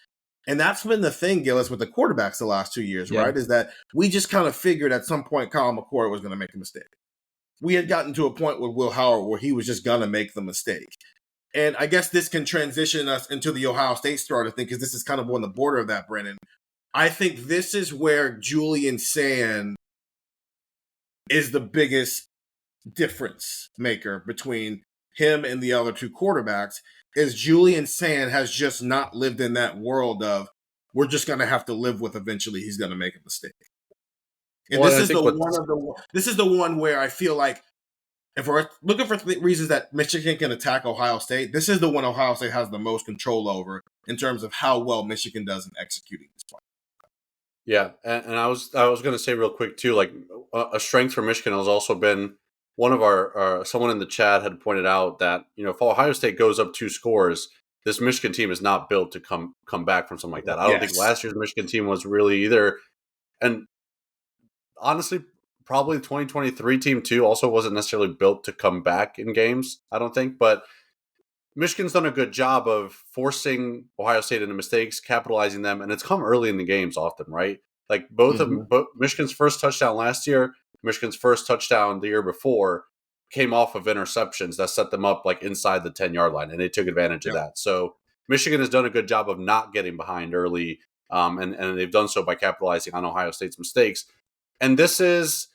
And that's been the thing, Gillis, with the quarterbacks the last 2 years, right? Is that we just kind of figured at some point Kyle McCord was going to make a mistake. We had gotten to a point with Will Howard where he was just going to make the mistake. And I guess this can transition us into the Ohio State starter thing, because this is kind of on the border of that, Brennan. I think this is where Julian Sand is the biggest difference maker between him and the other 2 quarterbacks. Is Julian Sand has just not lived in that world of we're just going to have to live with eventually he's going to make a mistake. And this is the one where I feel like if we're looking for reasons that Michigan can attack Ohio State, this is the one Ohio State has the most control over in terms of how well Michigan does in executing this plan. Yeah, and I was going to say real quick too, like a strength for Michigan has also been one of our someone in the chat had pointed out that, you know, if Ohio State goes up 2 scores, this Michigan team is not built to come back from something like that. I don't think last year's Michigan team was really either, and honestly, probably the 2023 team too also wasn't necessarily built to come back in games, I don't think, but Michigan's done a good job of forcing Ohio State into mistakes, capitalizing them, and it's come early in the games often, right? Like both Michigan's first touchdown last year, Michigan's first touchdown the year before came off of interceptions that set them up like inside the 10-yard line, and they took advantage of that. So Michigan has done a good job of not getting behind early, and they've done so by capitalizing on Ohio State's mistakes. And this is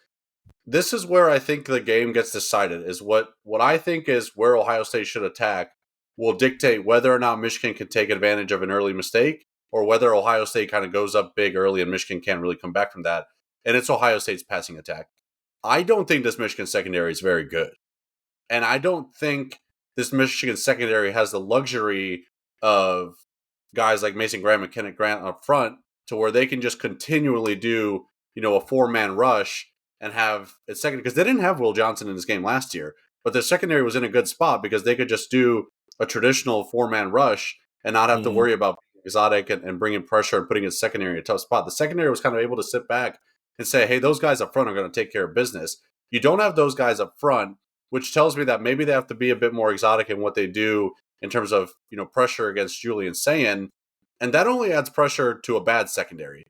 where I think the game gets decided, is what I think is where Ohio State should attack will dictate whether or not Michigan can take advantage of an early mistake or whether Ohio State kind of goes up big early and Michigan can't really come back from that. And it's Ohio State's passing attack. I don't think this Michigan secondary is very good. And I don't think this Michigan secondary has the luxury of guys like Mason Graham and Kenneth Grant up front to where they can just continually do, you know, a 4-man rush and have it second, because they didn't have Will Johnson in this game last year, but the secondary was in a good spot because they could just do a traditional 4-man rush and not have to worry about being exotic and bringing pressure and putting his secondary in a tough spot. The secondary was kind of able to sit back and say, hey, those guys up front are going to take care of business. You don't have those guys up front, which tells me that maybe they have to be a bit more exotic in what they do in terms of, you know, pressure against Julian Sand. And that only adds pressure to a bad secondary.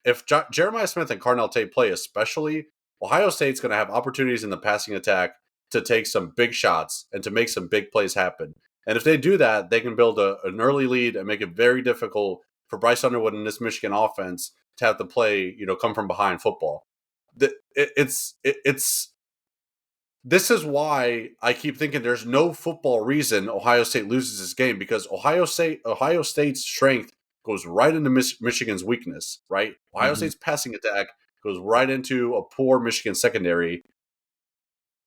If Jeremiah Smith and Carnell Tate play especially, Ohio State's going to have opportunities in the passing attack to take some big shots and to make some big plays happen. And if they do that, they can build an early lead and make it very difficult for Bryce Underwood and this Michigan offense to have to play, you know, come from behind football. This is why I keep thinking there's no football reason Ohio State loses this game, because Ohio State's strength goes right into Michigan's weakness, right? Ohio State's passing attack goes right into a poor Michigan secondary.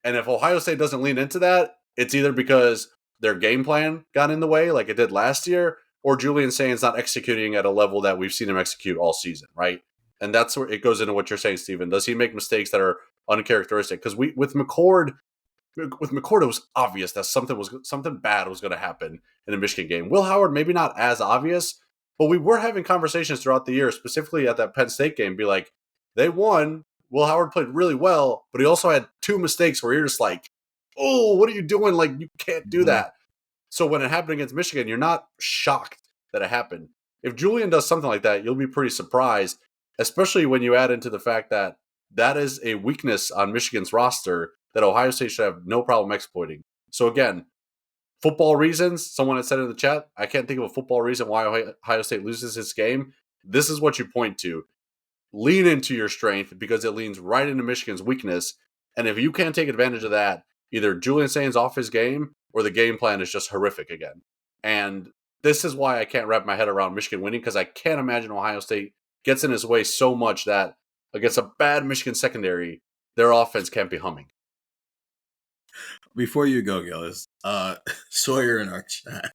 And if Ohio State doesn't lean into that, it's either because their game plan got in the way like it did last year, or Julian Sand's not executing at a level that we've seen him execute all season, right? And that's where it goes into what you're saying, Stephen. Does he make mistakes that are uncharacteristic? Because with McCord, it was obvious that something bad was going to happen in the Michigan game. Will Howard, maybe not as obvious, but we were having conversations throughout the year, specifically at that Penn State game, be like, they won. Will Howard played really well, but he also had 2 mistakes where you're just like, oh, what are you doing? Like, you can't do that. So when it happened against Michigan, you're not shocked that it happened. If Julian does something like that, you'll be pretty surprised, especially when you add into the fact that that is a weakness on Michigan's roster that Ohio State should have no problem exploiting. So again, football reasons, someone had said in the chat, I can't think of a football reason why Ohio State loses this game. This is what you point to. lean into your strength because it leans right into Michigan's weakness. And if you can't take advantage of that, either Julian Sain's off his game or the game plan is just horrific again. And this is why I can't wrap my head around Michigan winning, because I can't imagine Ohio State gets in his way so much that against a bad Michigan secondary, their offense can't be humming. Before you go, Gillis, Sawyer in our chat.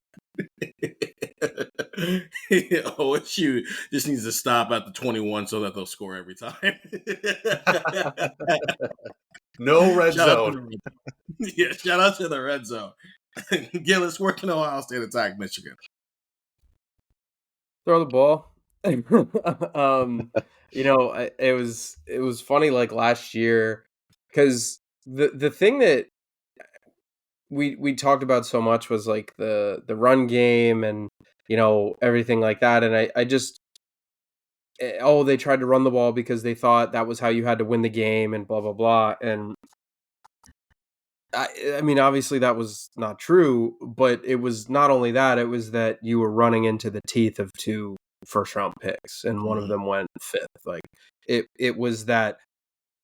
OSU just needs to stop at the 21 so that they'll score every time. No red zone. Yeah, shout out to the red zone. Gillis, where can Ohio State attack Michigan? Throw the ball. It was funny like last year because the thing that we talked about so much was like the run game and everything like that, and I just they tried to run the ball because they thought that was how you had to win the game and blah blah blah, and I mean obviously that was not true, but it was not only that, it was that you were running into the teeth of 2 first round picks and one of them went 5th. Like it was that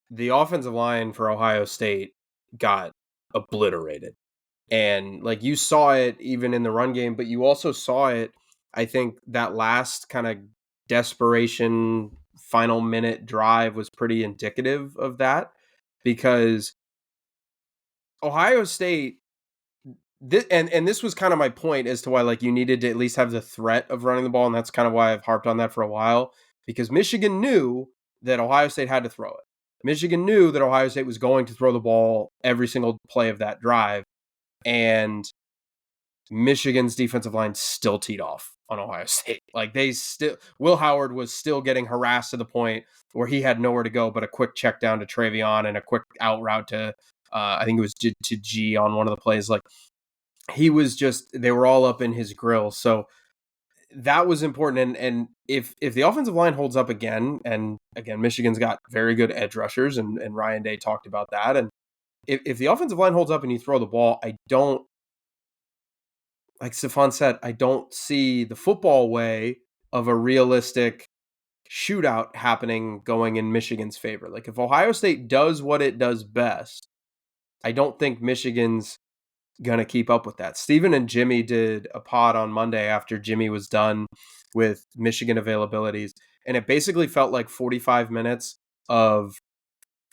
the offensive line for Ohio State got obliterated. And like you saw it even in the run game, but you also saw it, I think that last kind of desperation final minute drive was pretty indicative of that, because Ohio State, and this was kind of my point as to why like you needed to at least have the threat of running the ball, and that's kind of why I've harped on that for a while, because Michigan knew that Ohio State had to throw it. Michigan knew that Ohio State was going to throw the ball every single play of that drive, and Michigan's defensive line still teed off on Ohio State. Like Will Howard was still getting harassed to the point where he had nowhere to go but a quick check down to Travion and a quick out route to, I think it was to G on one of the plays. Like he was they were all up in his grill. So that was important. And if the offensive line holds up again, and again, Michigan's got very good edge rushers, and Ryan Day talked about that. And if the offensive line holds up and you throw the ball, like Stefan said, I don't see the football way of a realistic shootout happening going in Michigan's favor. Like if Ohio State does what it does best, I don't think Michigan's going to keep up with that. Steven and Jimmy did a pod on Monday after Jimmy was done with Michigan availabilities, and it basically felt like 45 minutes of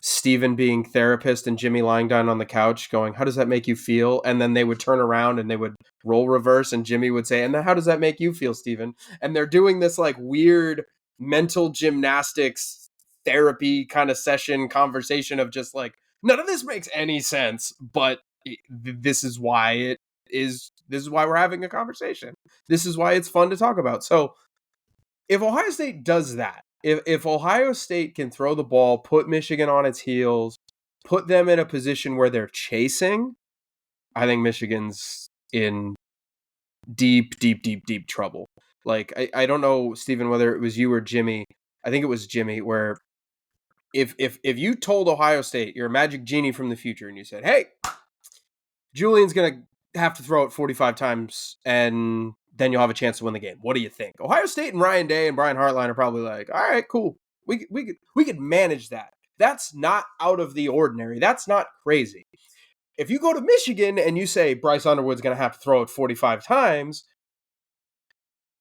Steven being therapist and Jimmy lying down on the couch going, how does that make you feel? And then they would turn around and they would role reverse and Jimmy would say, and then how does that make you feel, Steven? And they're doing this like weird mental gymnastics therapy kind of session conversation of just like, none of this makes any sense, but this is why we're having a conversation. This is why it's fun to talk about. So if Ohio State does that, if Ohio State can throw the ball, put Michigan on its heels, put them in a position where they're chasing, I think Michigan's in deep trouble. Like, I don't know, Stephen, whether it was you or Jimmy. I think it was Jimmy, where if you told Ohio State, you're a magic genie from the future, and you said, hey, Julian's going to have to throw it 45 times, and then you'll have a chance to win the game. What do you think? Ohio State and Ryan Day and Brian Hartline are probably like, all right, cool. We could manage that. That's not out of the ordinary. That's not crazy. If you go to Michigan and you say Bryce Underwood's going to have to throw it 45 times,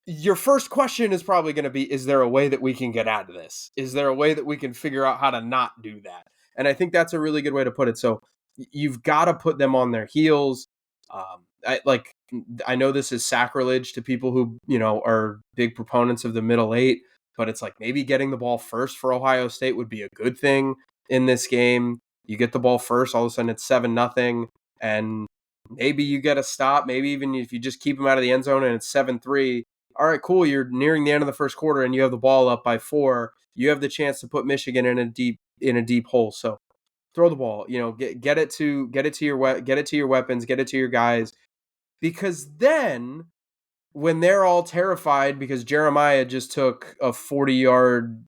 your first question is probably going to be, is there a way that we can get out of this? Is there a way that we can figure out how to not do that? And I think that's a really good way to put it. So you've got to put them on their heels. I know this is sacrilege to people who, are big proponents of the middle eight, but it's like maybe getting the ball first for Ohio State would be a good thing in this game. You get the ball first, all of a sudden it's 7-0, and maybe you get a stop. Maybe even if you just keep them out of the end zone and it's 7-3, all right, cool. You're nearing the end of the first quarter and you have the ball up by 4. You have the chance to put Michigan in a deep hole. So throw the ball. Get it to your weapons, get it to your guys, because then when they're all terrified because Jeremiah just took a 40-yard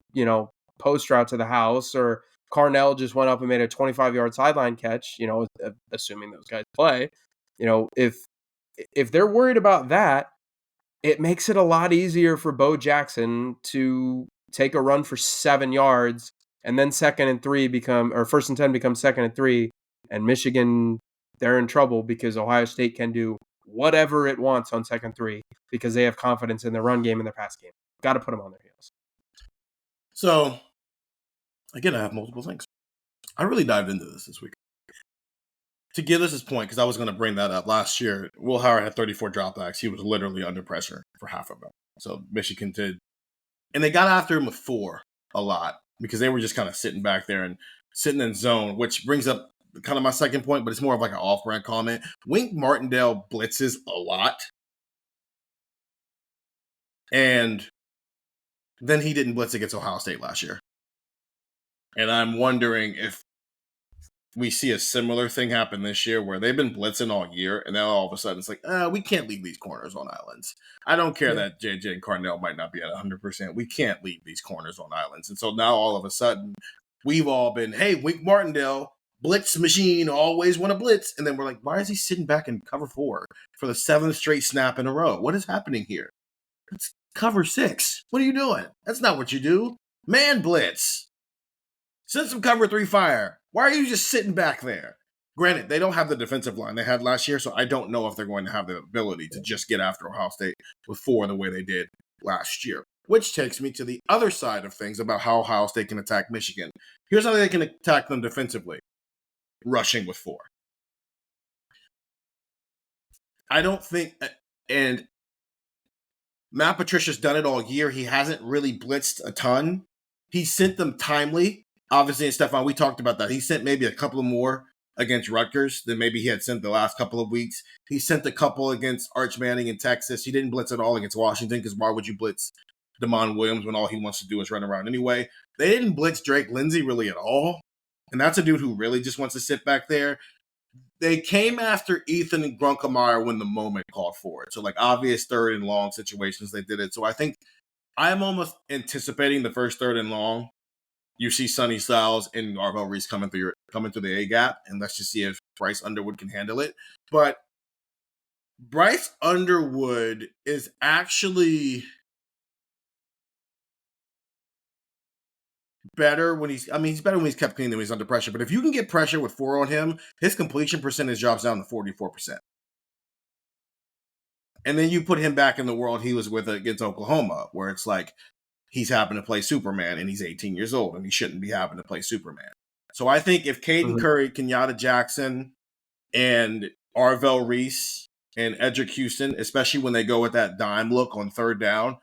post route to the house, or Carnell just went up and made a 25-yard sideline catch, assuming those guys play, if they're worried about that, it makes it a lot easier for Bo Jackson to take a run for 7 yards, and then first and 10 becomes 2nd and 3, and Michigan, they're in trouble because Ohio State can do whatever it wants on 2nd and 3 because they have confidence in their run game and their pass game. Got to put them on their heels. So, again, I have multiple things. I really dived into this week. To Gillis' point, because I was going to bring that up, last year, Will Howard had 34 dropbacks. He was literally under pressure for half of them. So Michigan did. And they got after him with 4 a lot because they were just kind of sitting back there and sitting in zone, which brings up kind of my second point, but it's more of like an off-brand comment. Wink Martindale blitzes a lot. And then he didn't blitz against Ohio State last year. And I'm wondering if we see a similar thing happen this year where they've been blitzing all year, and then all of a sudden it's like, we can't leave these corners on islands. I don't care that JJ and Carnell might not be at 100%. We can't leave these corners on islands. And so now all of a sudden we've all been, hey, Wink Martindale, blitz machine, always want to blitz. And then we're like, why is he sitting back in cover 4 for the 7th straight snap in a row? What is happening here? It's cover 6. What are you doing? That's not what you do. Man blitz. Send some cover 3 fire. Why are you just sitting back there? Granted, they don't have the defensive line they had last year, so I don't know if they're going to have the ability to just get after Ohio State with 4 the way they did last year. Which takes me to the other side of things about how Ohio State can attack Michigan. Here's how they can attack them defensively. Rushing with 4. I don't think, and Matt Patricia's done it all year. He hasn't really blitzed a ton. He sent them timely. Obviously, and Stefan, we talked about that. He sent maybe a couple of more against Rutgers than maybe he had sent the last couple of weeks. He sent a couple against Arch Manning in Texas. He didn't blitz at all against Washington because why would you blitz Damon Williams when all he wants to do is run around anyway? They didn't blitz Drake Lindsey really at all. And that's a dude who really just wants to sit back there. They came after Ethan Grunkemeyer when the moment called for it. So like obvious 3rd and long situations, they did it. So I think I'm almost anticipating the first 3rd and long. You see Sonny Styles and Arvell Reese coming through the A gap, and let's just see if Bryce Underwood can handle it. But Bryce Underwood is actually better when he's better when he's kept clean than when he's under pressure. But if you can get pressure with 4 on him, his completion percentage drops down to 44%. And then you put him back in the world he was with against Oklahoma, where it's like, he's having to play Superman, and he's 18 years old, and he shouldn't be having to play Superman. So I think if Caden Curry, Kenyatta Jackson, and Arvell Reese and Edric Houston, especially when they go with that dime look on 3rd down,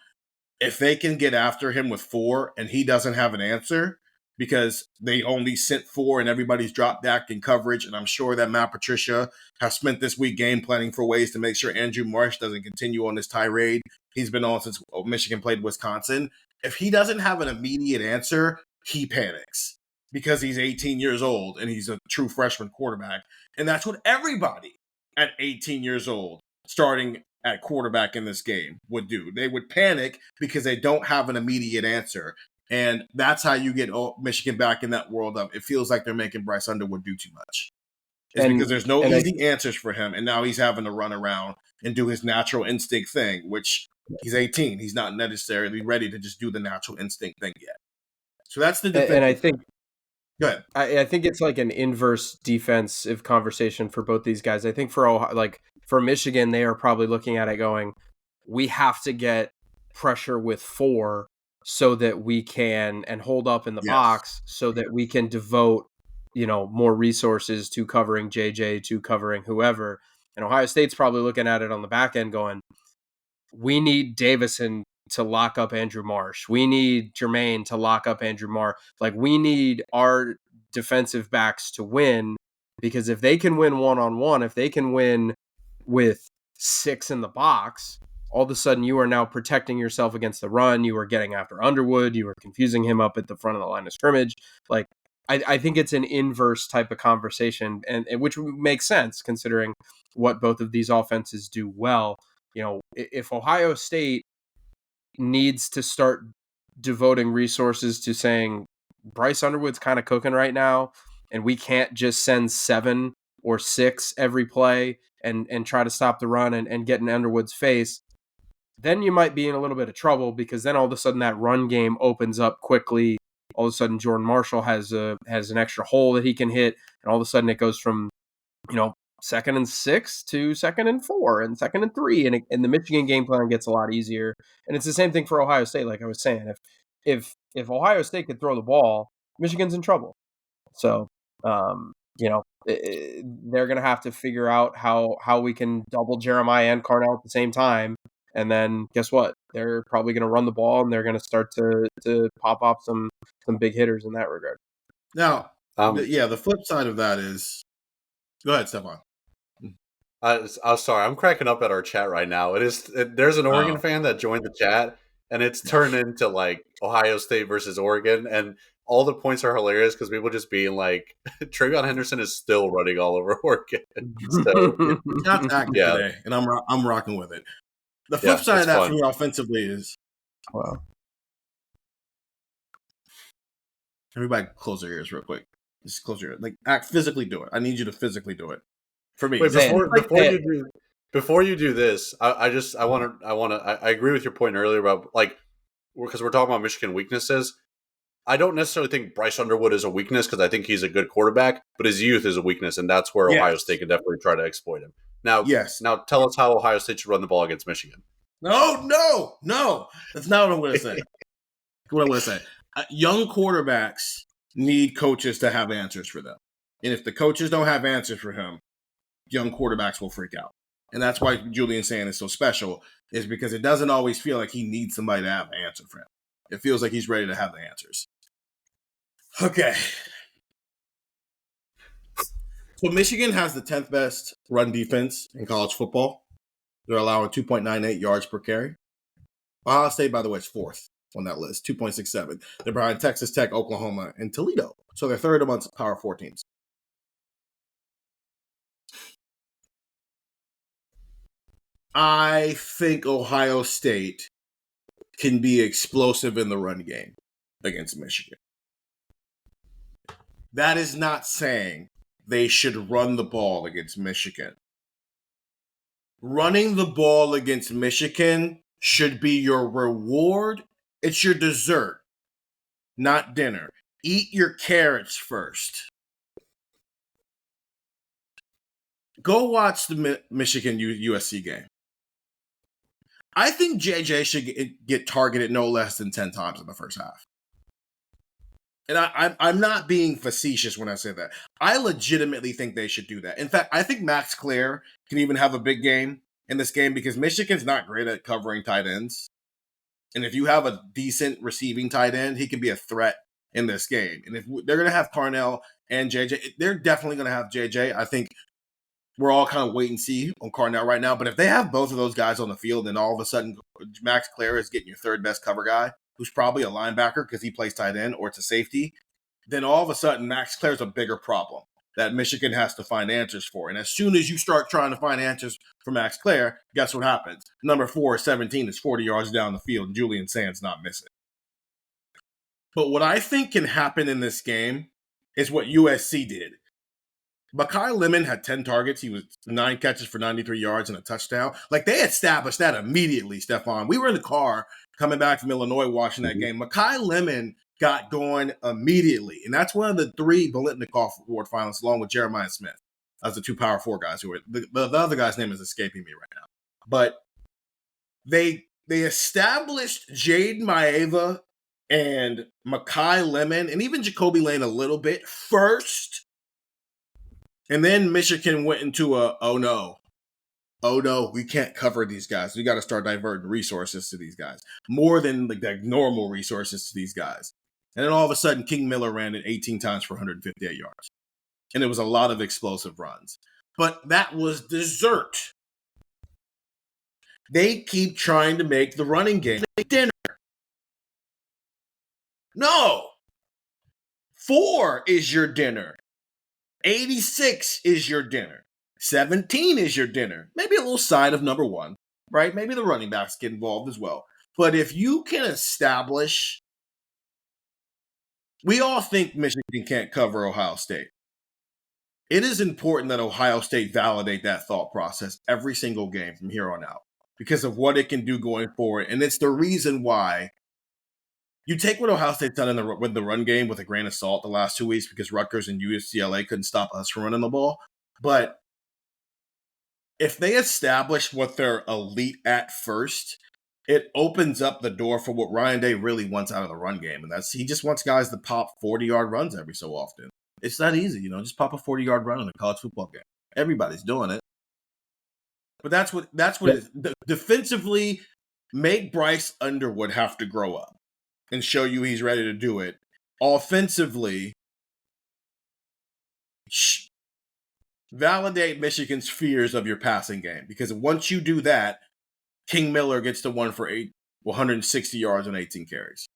if they can get after him with 4 and he doesn't have an answer because they only sent 4 and everybody's dropped back in coverage, and I'm sure that Matt Patricia has spent this week game planning for ways to make sure Andrew Marsh doesn't continue on this tirade he's been on since Michigan played Wisconsin. If he doesn't have an immediate answer, he panics because he's 18 years old and he's a true freshman quarterback. And that's what everybody at 18 years old starting at quarterback in this game would do. They would panic because they don't have an immediate answer. And that's how you get Michigan back in that world of it feels like they're making Bryce Underwood do too much. It's because there's no easy answers for him. And now he's having to run around and do his natural instinct thing, which he's 18. He's not necessarily ready to just do the natural instinct thing yet. So that's the defense. And I think go ahead. I think it's like an inverse defensive conversation for both these guys. I think for Michigan, they are probably looking at it going, we have to get pressure with 4 so that we can and hold up in the box so that we can devote, more resources to covering JJ, to covering whoever. And Ohio State's probably looking at it on the back end going, we need Davison to lock up Andrew Marsh. We need Jermaine to lock up Andrew Marsh. Like, we need our defensive backs to win, because if they can win one-on-one, if they can win with 6 in the box, all of a sudden you are now protecting yourself against the run. You are getting after Underwood. You are confusing him up at the front of the line of scrimmage. Like, I think it's an inverse type of conversation, and which makes sense considering what both of these offenses do well. If Ohio State needs to start devoting resources to saying Bryce Underwood's kind of cooking right now, and we can't just send 7 or 6 every play and try to stop the run and get in Underwood's face, then you might be in a little bit of trouble, because then all of a sudden that run game opens up quickly. All of a sudden Jordan Marshall has an extra hole that he can hit, and all of a sudden it goes from 2nd and 6 to 2nd and 4 and 2nd and 3, and the Michigan game plan gets a lot easier. And it's the same thing for Ohio State. Like I was saying, if Ohio State could throw the ball, Michigan's in trouble. So they're going to have to figure out how we can double Jeremiah and Carnell at the same time. And then guess what? They're probably going to run the ball, and they're going to start to pop off some big hitters in that regard. Now, the flip side of that is, go ahead, Stefan. I'm sorry, I'm cracking up at our chat right now. There's an Oregon fan that joined the chat, and it's turned into like Ohio State versus Oregon, and all the points are hilarious because people just being like, Travion Henderson is still running all over Oregon. So, Scott's active today, and I'm rocking with it. The flip side of that for me offensively is, wow. Everybody close their ears real quick. Just close your ears. Like, physically do it. I need you to physically do it. For me. Wait, before you do this, I agree with your point earlier about, like, because we're talking about Michigan weaknesses. I don't necessarily think Bryce Underwood is a weakness, because I think he's a good quarterback, but his youth is a weakness, and that's where Ohio State can definitely try to exploit him. Now, Now tell us how Ohio State should run the ball against Michigan. No. That's not what I'm going to say. What I'm going to say. Young quarterbacks need coaches to have answers for them. And if the coaches don't have answers for him, young quarterbacks will freak out. And that's why Julian Sand is so special, is because it doesn't always feel like he needs somebody to have an answer for him. It feels like he's ready to have the answers. Okay. So Michigan has the 10th best run defense in college football. They're allowing 2.98 yards per carry. Ohio State, by the way, is 4th on that list, 2.67. They're behind Texas Tech, Oklahoma, and Toledo. So they're 3rd amongst Power 4 teams. I think Ohio State can be explosive in the run game against Michigan. That is not saying they should run the ball against Michigan. Running the ball against Michigan should be your reward. It's your dessert, not dinner. Eat your carrots first. Go watch the Michigan USC game. I think JJ should get targeted no less than 10 times in the first half. And I'm not being facetious when I say that. I legitimately think they should do that. In fact, I think Max Clare can even have a big game in this game, because Michigan's not great at covering tight ends. And if you have a decent receiving tight end, he can be a threat in this game. And if they're going to have Carnell and JJ, they're definitely going to have JJ. I think we're all kind of wait and see on Carnell right now. But if they have both of those guys on the field, then all of a sudden Max Clare is getting your 3rd best cover guy, who's probably a linebacker because he plays tight end, or it's a safety, then all of a sudden Max Clare's a bigger problem that Michigan has to find answers for. And as soon as you start trying to find answers for Max Clare, guess what happens? Number 4-17 is 40 yards down the field, and Julian Sand's not missing. But what I think can happen in this game is what USC did. Buckeye Lemon had 10 targets. He was 9 catches for 93 yards and a touchdown. Like, they established that immediately, Stefan. We were in the car coming back from Illinois watching that game. Buckeye Lemon got going immediately. And that's one of the 3 Bolitnikoff Award finalists, along with Jeremiah Smith, as the 2 Power 4 guys who were the other guy's name is escaping me right now. But they established Jade Maeva and Makai Lemon and even Jacoby Lane a little bit first. And then Michigan went into oh no, we can't cover these guys. We got to start diverting resources to these guys, more than the normal resources to these guys. And then all of a sudden, King Miller ran it 18 times for 158 yards. And it was a lot of explosive runs. But that was dessert. They keep trying to make the running game dinner. No. 4 is your dinner. 86 is your dinner. 17 is your dinner. Maybe a little side of number 1, right? Maybe the running backs get involved as well. But if you can establish, we all think Michigan can't cover Ohio State. It is important that Ohio State validate that thought process every single game from here on out. because of what it can do going forward. And it's the reason why you take what Ohio State's done with the run game with a grain of salt the last 2 weeks, because Rutgers and UCLA couldn't stop us from running the ball. But if they establish what they're elite at first, it opens up the door for what Ryan Day really wants out of the run game. And he just wants guys to pop 40-yard runs every so often. It's that easy, just pop a 40-yard run in a college football game. Everybody's doing it. But that's what it is. Defensively, make Bryce Underwood have to grow up and show you he's ready to do it. Offensively, validate Michigan's fears of your passing game, because once you do that, King Miller gets to 160 yards on 18 carries.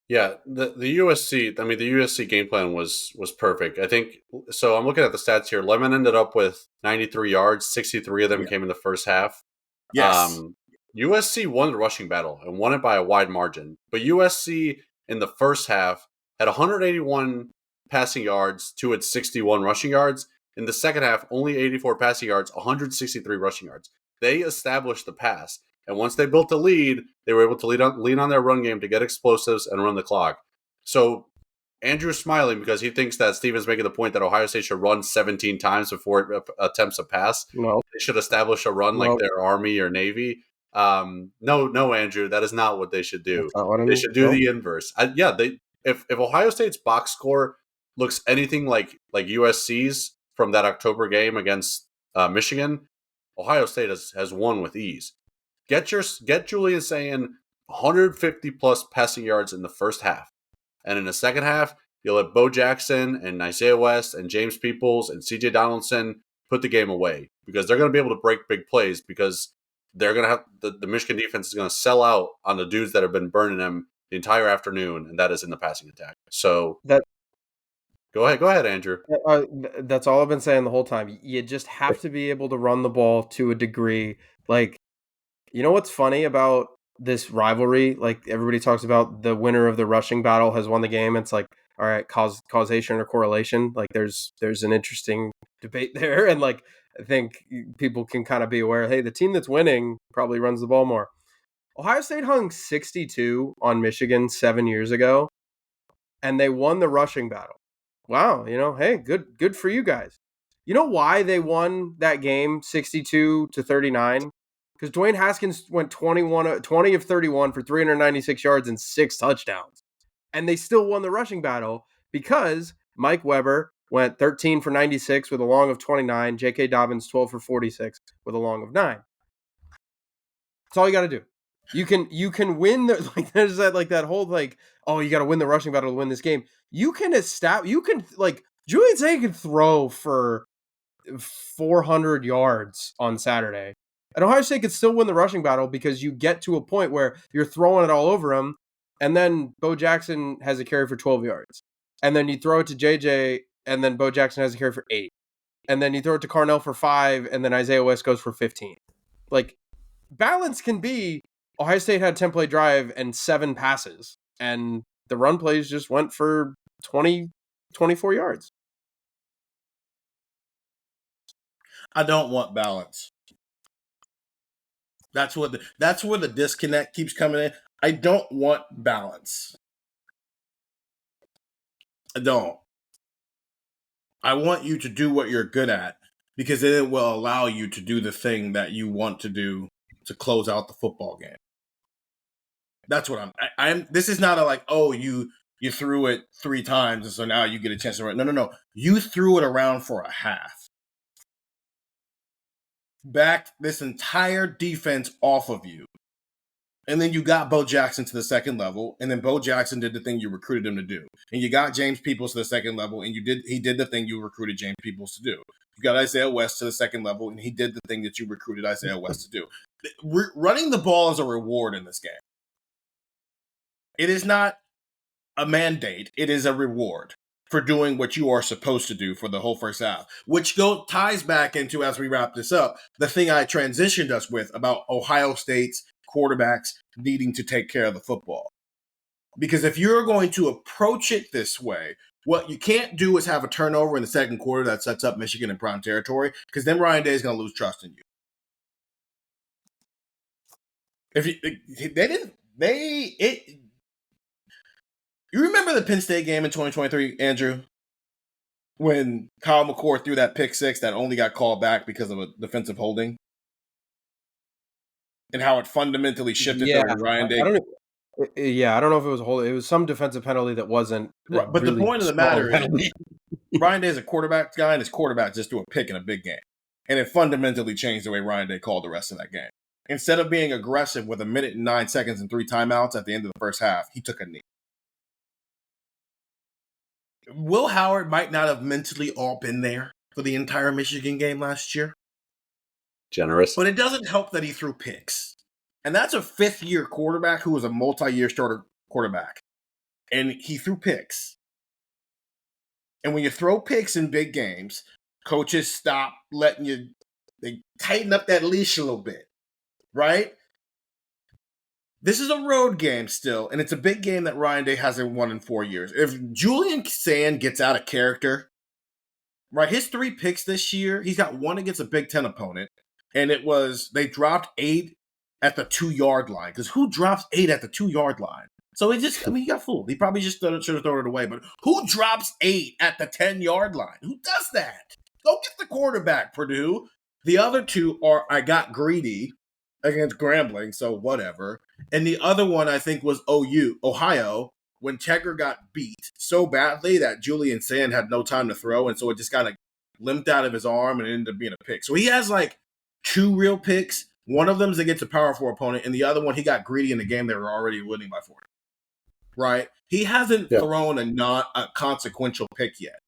Yeah, the USC game plan was perfect. I think so. I'm looking at the stats here. Lemon ended up with 93 yards. 63 of them came in the first half. Yes. USC won the rushing battle and won it by a wide margin. But USC in the first half had 181 passing yards to its 61 rushing yards. In the second half, only 84 passing yards, 163 rushing yards. They established the pass. And once they built the lead, they were able to lean on their run game to get explosives and run the clock. So Andrew's smiling because he thinks that Steven's making the point that Ohio State should run 17 times before it attempts a pass. No. They should establish a run like their Army or Navy. No, Andrew, that is not what they should do. They should do the inverse. If Ohio State's box score looks anything like USC's from that October game against Michigan, Ohio State has won with ease. Get Julian saying 150 plus passing yards in the first half. And in the second half, you'll let Bo Jackson and Isaiah West and James Peoples and CJ Donaldson put the game away, because they're going to be able to break big plays, because they're going to have the Michigan defense is going to sell out on the dudes that have been burning them the entire afternoon, and that is in the passing attack. So go ahead, Andrew. That's all I've been saying the whole time. You just have to be able to run the ball to a degree. Like, you know what's funny about this rivalry? Like, everybody talks about the winner of the rushing battle has won the game. It's like, all right, causation or correlation. Like, there's an interesting debate there. And like, I think people can kind of be aware, hey, the team that's winning probably runs the ball more. Ohio State hung 62 on Michigan 7 years ago, and they won the rushing battle. Wow, hey, good for you guys. You know why they won that game 62-39? Because Dwayne Haskins went 20 of 31 for 396 yards and 6 touchdowns. And they still won the rushing battle because Mike Weber went 13 for 96 with a long of 29. J.K. Dobbins 12 for 46 with a long of 9. That's all you got to do. You can win there's that whole you got to win the rushing battle to win this game. Julian Say can throw for 400 yards on Saturday. And Ohio State could still win the rushing battle, because you get to a point where you're throwing it all over him, and then Bo Jackson has a carry for 12 yards. And then you throw it to JJ, and then Bo Jackson has a carry for 8. And then you throw it to Carnell for 5, and then Isaiah West goes for 15. Like, balance can be Ohio State had a 10-play drive and 7 passes, and the run plays just went for 24 yards. I don't want balance. That's where the disconnect keeps coming in. I don't want balance. I don't. I want you to do what you're good at, because then it will allow you to do the thing that you want to do to close out the football game. That's what I'm. This is not you threw it 3 times and so now you get a chance to run. No. You threw it around for a half. Backed this entire defense off of you. And then you got Bo Jackson to the second level, and then Bo Jackson did the thing you recruited him to do. And you got James Peoples to the second level, and he did the thing you recruited James Peoples to do. You got Isaiah West to the second level, and he did the thing that you recruited Isaiah West to do. Running the ball is a reward in this game. It is not a mandate. It is a reward for doing what you are supposed to do for the whole first half, which ties back into, as we wrap this up, the thing I transitioned us with about Ohio State's quarterbacks needing to take care of the football. Because if you're going to approach it this way, what you can't do is have a turnover in the second quarter that sets up Michigan in prime territory, because then Ryan Day is going to lose trust in you. If you, they didn't, they it. You remember the Penn State game in 2023, Andrew, when Kyle McCord threw that pick six that only got called back because of a defensive holding, and how it fundamentally shifted Yeah, the Ryan I Day. don't know. Yeah, I don't know if it was a hold. It was some defensive penalty that wasn't. Right, but the really point of the strong matter is, penalty. Ryan Day is a quarterback guy, and his quarterback just threw a pick in a big game. And it fundamentally changed the way Ryan Day called the rest of that game. Instead of being aggressive with 1 minute and 9 seconds and 3 timeouts at the end of the first half, he took a knee. Will Howard might not have mentally all been there for the entire Michigan game last year. Generous. But it doesn't help that he threw picks. And that's a fifth-year quarterback who was a multi-year starter quarterback. And he threw picks. And when you throw picks in big games, coaches stop letting you, they tighten up that leash a little bit, right? This is a road game still, and it's a big game that Ryan Day hasn't won in 4 years. If Julian Sand gets out of character, right, his 3 picks this year, he's got one against a Big Ten opponent, and it was, they dropped 8 at the 2-yard line, because who drops 8 at the 2-yard line? So he just, I mean, he got fooled. He probably just should have thrown it away, but who drops 8 at the 10-yard line? Who does that? Go get the quarterback, Purdue. The other 2 are, I got greedy against Grambling, so whatever. And the other one, I think, was Ohio, when Tegra got beat so badly that Julian Sand had no time to throw, and so it just kind of limped out of his arm and it ended up being a pick. So he has like 2 real picks. One of them is against a Power 4 opponent, and the other one, he got greedy in the game they were already winning by 40. Right? He hasn't thrown a consequential pick yet.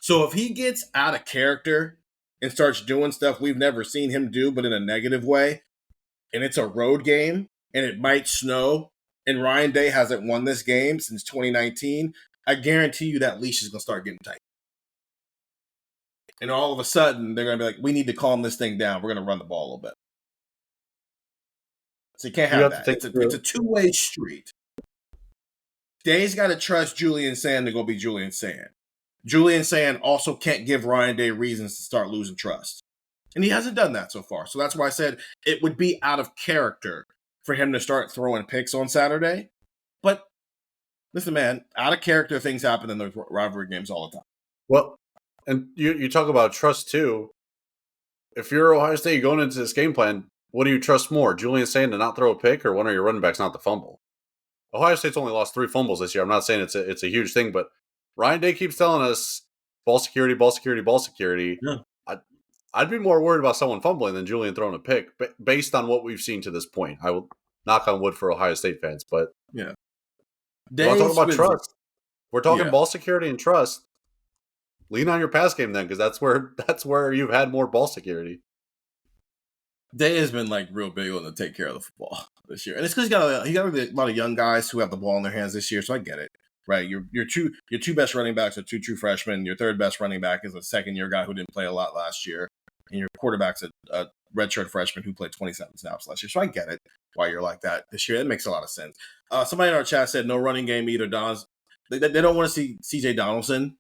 So if he gets out of character and starts doing stuff we've never seen him do, but in a negative way, and it's a road game, and it might snow, and Ryan Day hasn't won this game since 2019, I guarantee you that leash is going to start getting tight. And all of a sudden, they're going to be like, we need to calm this thing down. We're going to run the ball a little bit. So you can't have that. It's a two-way street. Day's got to trust Julian Sand to go be Julian Sand. Julian Sand also can't give Ryan Day reasons to start losing trust. And he hasn't done that so far. So that's why I said it would be out of character for him to start throwing picks on Saturday. But listen, man, out of character things happen in those rivalry games all the time. Well, and you talk about trust too. If you're Ohio State going into this game plan, what do you trust more? Julian Sand to not throw a pick, or one of your running backs not to fumble? Ohio State's only lost 3 fumbles this year. I'm not saying it's a huge thing, but Ryan Day keeps telling us ball security, ball security, ball security. Yeah. I'd be more worried about someone fumbling than Julian throwing a pick, based on what we've seen to this point. I will knock on wood for Ohio State fans, but yeah, we're talking about trust. We're talking ball security and trust. Lean on your pass game then, because that's where you've had more ball security. Day has been like real big on to take care of the football this year, and it's because he got a lot of young guys who have the ball in their hands this year. So I get it, right? Your two best running backs are 2 true freshmen. Your third best running back is a second-year guy who didn't play a lot last year, and your quarterback's a redshirt freshman who played 27 snaps last year. So I get it why you're like that this year. It makes a lot of sense. Somebody in our chat said no running game either. They don't want to see C.J. Donaldson.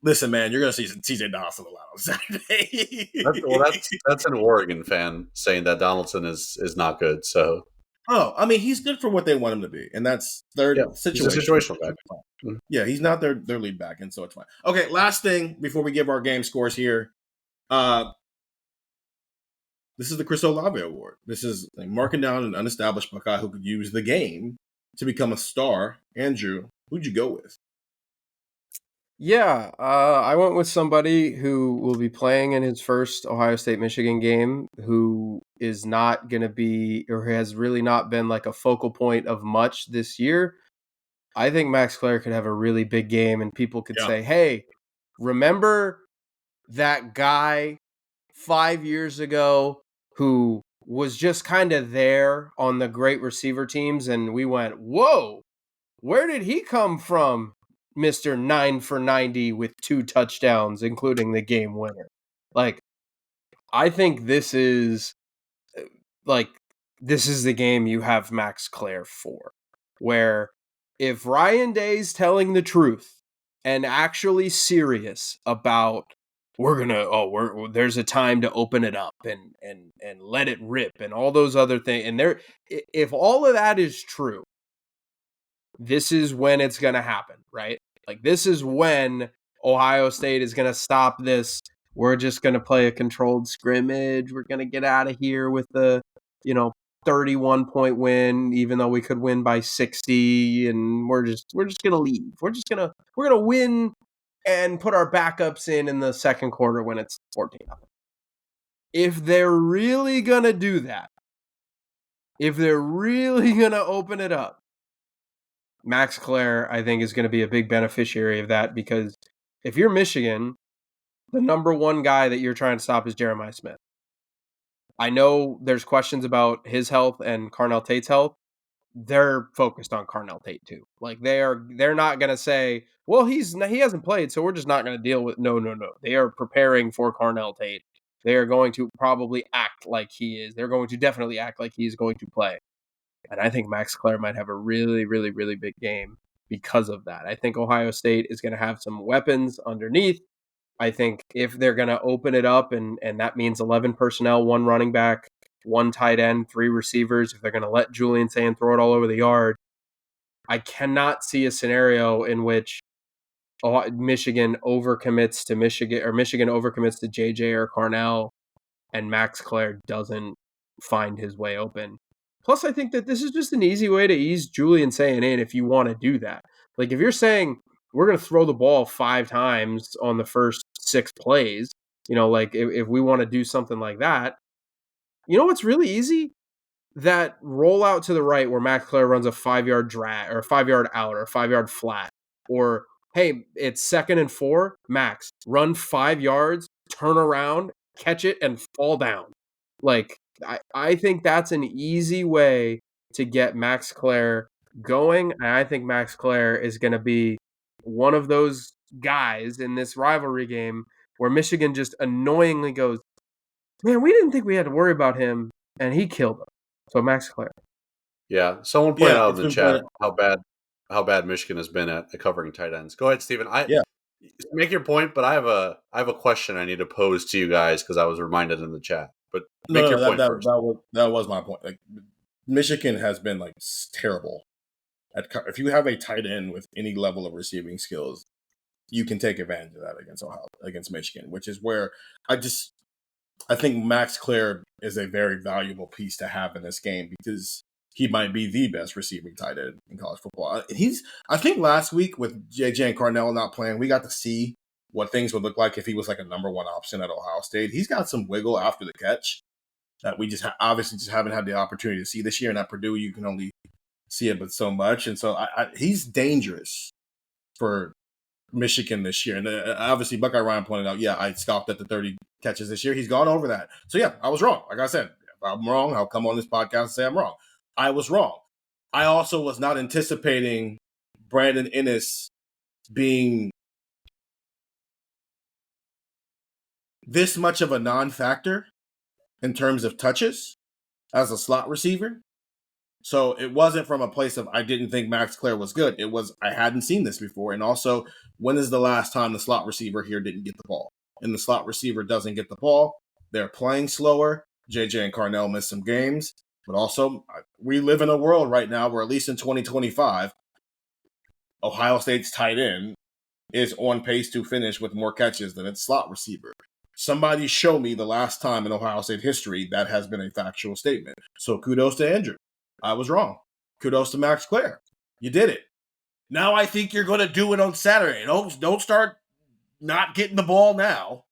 Listen, man, you're going to see C.J. Donaldson a lot on Saturday. That's an Oregon fan saying that Donaldson is not good. So, I mean, he's good for what they want him to be, and that's their situation. He's a situational guy. Yeah, he's not their lead back, and so it's fine. Okay, last thing before we give our game scores here. This is the Chris Olave Award. This is marking down an unestablished Buckeye who could use the game to become a star. Andrew, who'd you go with? Yeah, I went with somebody who will be playing in his first Ohio State-Michigan game, who is not going to be, or has really not been like a focal point of much this year. I think Max Clare could have a really big game, and people could say, hey, remember that guy 5 years ago who was just kind of there on the great receiver teams, and we went, whoa, where did he come from? Mr. 9 for 90 with 2 touchdowns, including the game winner. Like, I think this is the game you have Max Clare for, where if Ryan Day's telling the truth and actually serious about there's a time to open it up and let it rip and all those other things. And if all of that is true, this is when it's going to happen, right? Like, this is when Ohio State is going to stop this. We're just going to play a controlled scrimmage. We're going to get out of here with the, 31-point win, even though we could win by 60, and we're just going to leave. We're going to win and put our backups in the second quarter when it's 14-0. If they're really going to do that, if they're really going to open it up, Max Clare, I think, is going to be a big beneficiary of that, because if you're Michigan, the number one guy that you're trying to stop is Jeremiah Smith. I know there's questions about his health and Carnell Tate's health. They're focused on Carnell Tate too. Like, they're not going to say, well, he hasn't played, so we're just not going to deal with. No. They are preparing for Carnell Tate. They are going to probably act like he is. They're going to definitely act like he's going to play. And I think Max Clare might have a really, really, really big game because of that. I think Ohio State is going to have some weapons underneath. I think if they're going to open it up, and that means 11 personnel, 1 running back, 1 tight end, 3 receivers, if they're going to let Julian Sand throw it all over the yard, I cannot see a scenario in which Michigan overcommits to Michigan, or Michigan overcommits to JJ or Carnell, and Max Clare doesn't find his way open. Plus, I think that this is just an easy way to ease Julian Sand in if you want to do that. Like, if you're saying we're going to throw the ball 5 times on the first 6 plays, like if we want to do something like that, what's really easy? That rollout to the right where Max Clare runs a 5-yard drag or a 5-yard out or a 5-yard flat, or, hey, it's 2nd and 4, Max, run 5 yards, turn around, catch it, and fall down. Like, I think that's an easy way to get Max Clare going. And I think Max Clare is going to be one of those guys in this rivalry game where Michigan just annoyingly goes, man, we didn't think we had to worry about him, and he killed him. So Max Clare. Yeah, someone pointed out in the chat how bad Michigan has been at covering tight ends. Go ahead, Stephen. Make your point, but I have a question I need to pose to you guys because I was reminded in the chat. But make your point first. That was my point. Like, Michigan has been terrible at if you have a tight end with any level of receiving skills, you can take advantage of that against Michigan, which is where I think Max Clare is a very valuable piece to have in this game because he might be the best receiving tight end in college football. I think last week with JJ and Carnell not playing, we got to see what things would look like if he was like a number 1 option at Ohio State. He's got some wiggle after the catch that we just obviously just haven't had the opportunity to see this year. And at Purdue, you can only see it but so much. And so he's dangerous for Michigan this year. And obviously, Buckeye Ryan pointed out, I scoffed at the 30 catches this year. He's gone over that. So, I was wrong. Like I said, if I'm wrong, I'll come on this podcast and say I'm wrong. I was wrong. I also was not anticipating Brandon Inniss being this much of a non-factor in terms of touches as a slot receiver. So it wasn't from a place of I didn't think Max Clare was good. It was I hadn't seen this before. And also, when is the last time the slot receiver here didn't get the ball? And the slot receiver doesn't get the ball. They're playing slower. JJ and Carnell missed some games. But also, we live in a world right now where, at least in 2025, Ohio State's tight end is on pace to finish with more catches than its slot receiver. Somebody show me the last time in Ohio State history that has been a factual statement. So kudos to Andrew. I was wrong. Kudos to Max Clare. You did it. Now I think you're going to do it on Saturday. Don't start not getting the ball now.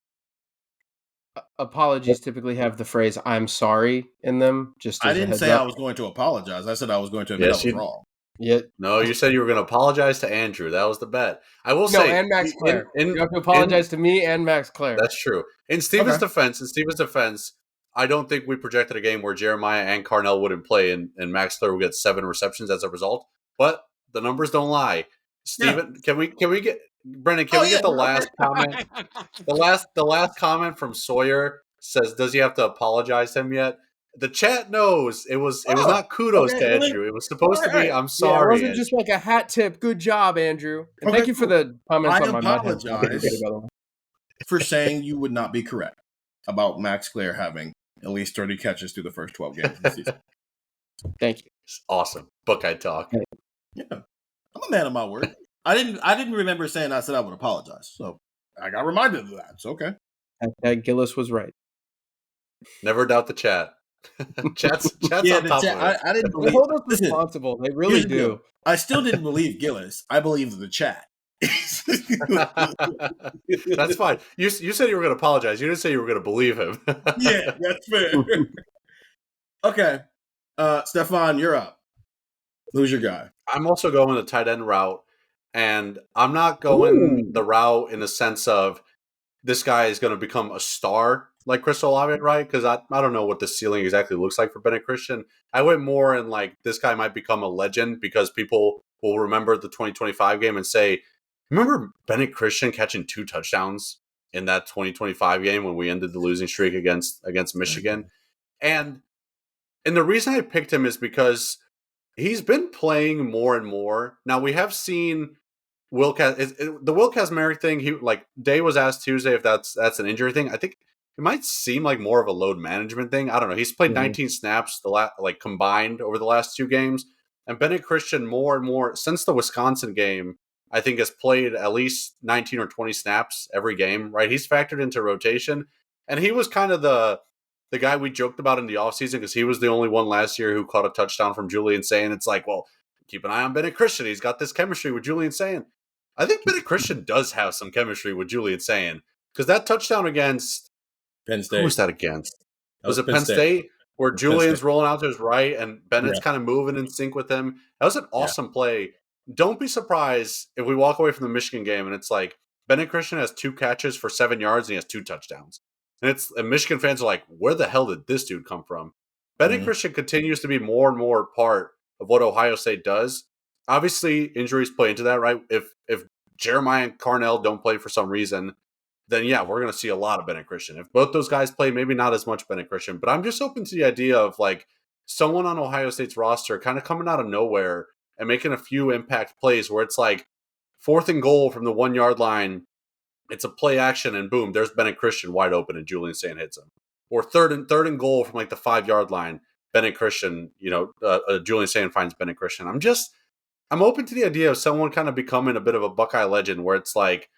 Apologies typically have the phrase "I'm sorry" in them. Just as I didn't say I was going to apologize. I said I was going to admit I was wrong. Yeah. No, you said you were going to apologize to Andrew. That was the bet. I will say, and Max Clare. You have to apologize to me and Max Clare. That's true. In Steven's defense, I don't think we projected a game where Jeremiah and Carnell wouldn't play, and Max Clare would get 7 receptions as a result. But the numbers don't lie. Steven, can we get Brendan? Can we get the last comment? The last comment from Sawyer says, "Does he have to apologize to him yet?" The chat knows it was not kudos to Andrew. It was supposed to be, "I'm sorry." It wasn't just like a hat tip. Good job, Andrew. And thank you for the comments on my apologize. for saying you would not be correct about Max Clare having at least 30 catches through the first 12 games of the season. Thank you. It's awesome. Buckeye Talk. Yeah, I'm a man of my word. I didn't remember saying I said I would apologize, so I got reminded of that. It's okay. Gillis was right. Never doubt the chat. Chat's on top of it. I didn't They believe. hold us Listen, responsible. They really here's the do. deal. I still didn't believe Gillis. I believed the chat. That's fine. You said you were going to apologize. You didn't say you were going to believe him. Yeah, that's fair. Okay. Stefan, you're up. Who's your guy? I'm also going the tight end route, and I'm not going the route in the sense of this guy is going to become a star like Chris Olave, right? Because I don't know what the ceiling exactly looks like for Bennett Christian. I went more in like this guy might become a legend because people will remember the 2025 game and say, remember Bennett Christian catching 2 touchdowns in that 2025 game when we ended the losing streak against Michigan? And the reason I picked him is because he's been playing more and more. Now we have seen the Will Kazmarek thing. He Day was asked Tuesday if that's an injury thing. I think it might seem like more of a load management thing. I don't know. He's played 19 snaps combined over the last 2 games, and Bennett Christian more and more since the Wisconsin game, I think has played at least 19 or 20 snaps every game. Right, he's factored into rotation, and he was kind of the guy we joked about in the offseason because he was the only one last year who caught a touchdown from Julian Sayin. It's like, well, keep an eye on Bennett Christian. He's got this chemistry with Julian Sayin. I think Bennett Christian does have some chemistry with Julian Sayin because that touchdown against Penn State. Who was that against? Was it Penn State? Where Julian's rolling out to his right and Bennett's kind of moving in sync with him. That was an awesome play. Don't be surprised if we walk away from the Michigan game and it's like Bennett Christian has 2 catches for 7 yards and he has 2 touchdowns. And Michigan fans are like, where the hell did this dude come from? Bennett Christian continues to be more and more part of what Ohio State does. Obviously, injuries play into that, right? If Jeremiah and Carnell don't play for some reason, then yeah, we're going to see a lot of Bennett Christian. If both those guys play, maybe not as much Bennett Christian. But I'm just open to the idea of like someone on Ohio State's roster kind of coming out of nowhere and making a few impact plays where it's like 4th and goal from the 1 yard line. It's a play action and boom, there's Bennett Christian wide open and Julian Sayin hits him. Or third and goal from like the 5 yard line, Bennett Christian, Julian Sayin finds Bennett Christian. I'm open to the idea of someone kind of becoming a bit of a Buckeye legend where it's like,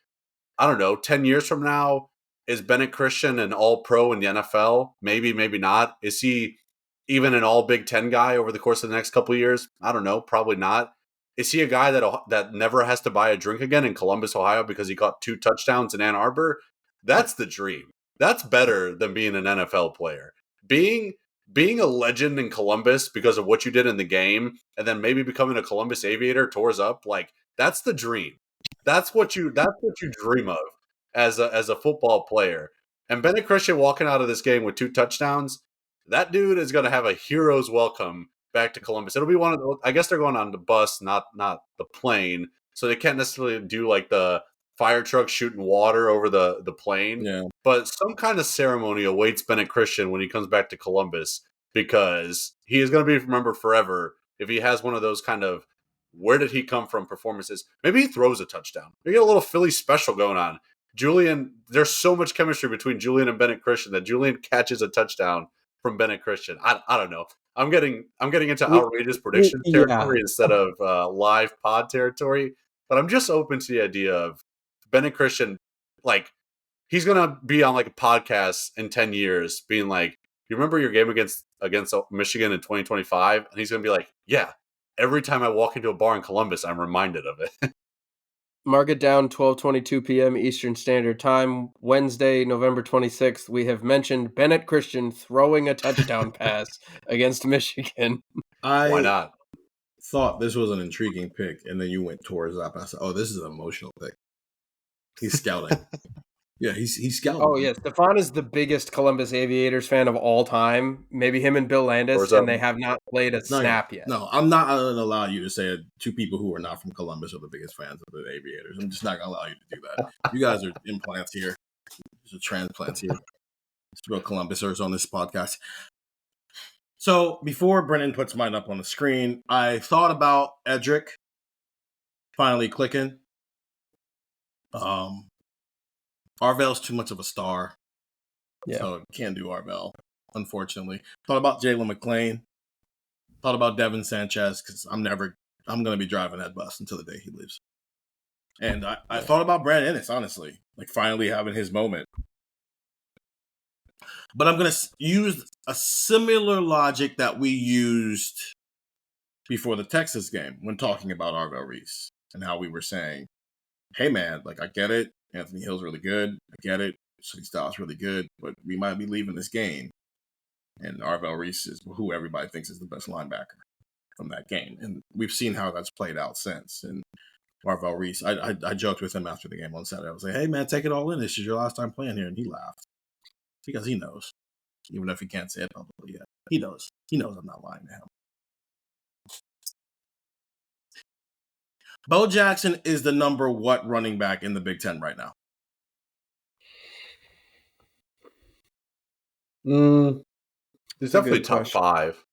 I don't know, 10 years from now, is Bennett Christian an all-pro in the NFL? Maybe, maybe not. Is he even an all-Big Ten guy over the course of the next couple of years? I don't know, probably not. Is he a guy that never has to buy a drink again in Columbus, Ohio because he caught 2 touchdowns in Ann Arbor? That's the dream. That's better than being an NFL player. Being a legend in Columbus because of what you did in the game and then maybe becoming a Columbus Aviator tours up, like that's the dream. That's what you dream of as a football player. And Bennett Christian walking out of this game with 2 touchdowns, that dude is going to have a hero's welcome back to Columbus. It'll be one of the, I guess they're going on the bus, not the plane. So they can't necessarily do like the fire truck shooting water over the plane. Yeah. But some kind of ceremony awaits Bennett Christian when he comes back to Columbus because he is going to be remembered forever if he has one of those kind of where did he come from performances. Maybe he throws a touchdown. We get a little Philly special going on. Julian, there's so much chemistry between Julian and Bennett Christian that Julian catches a touchdown from Bennett Christian. I don't know. I'm getting into outrageous prediction territory instead of live pod territory. But I'm just open to the idea of Bennett Christian, like he's gonna be on like a podcast in 10 years, being like, "You remember your game against Michigan in 2025?" And he's gonna be like, "Yeah, every time I walk into a bar in Columbus, I'm reminded of it." Mark it down, 12:22 p.m. Eastern Standard Time, Wednesday, November 26th. We have mentioned Bennett Christian throwing a touchdown pass against Michigan. Why not? Thought this was an intriguing pick, and then you went towards that. I said, "Oh, this is an emotional pick." He's scouting. Yeah, he's scouting. Oh, yeah. Stefan is the biggest Columbus Aviators fan of all time. Maybe him and Bill Landis, and they have not played a snap yet. No, I'm not going to allow you to say 2 people who are not from Columbus are the biggest fans of the Aviators. I'm just not going to allow you to do that. You guys are implants here. There's a transplants here. It's real Columbusers on this podcast. So before Brennan puts mine up on the screen, I thought about Edric finally clicking. Arvell's too much of a star. Yeah. So can't do Arvell, unfortunately. Thought about Jalen McClain. Thought about Devin Sanchez because I'm going to be driving that bus until the day he leaves. And I thought about Brad Ennis, honestly, like finally having his moment. But I'm going to use a similar logic that we used before the Texas game when talking about Arvell Reese and how we were saying, hey, man, like I get it. Anthony Hill's really good. I get it. City Styles really good, but we might be leaving this game. And Arvell Reese is who everybody thinks is the best linebacker from that game. And we've seen how that's played out since. And Arvell Reese, I joked with him after the game on Saturday. I was like, hey, man, take it all in. This is your last time playing here. And he laughed because he knows, even if he can't say it publicly yet. He knows. He knows I'm not lying to him. Bo Jackson is the number what running back in the Big Ten right now? He's definitely top 5.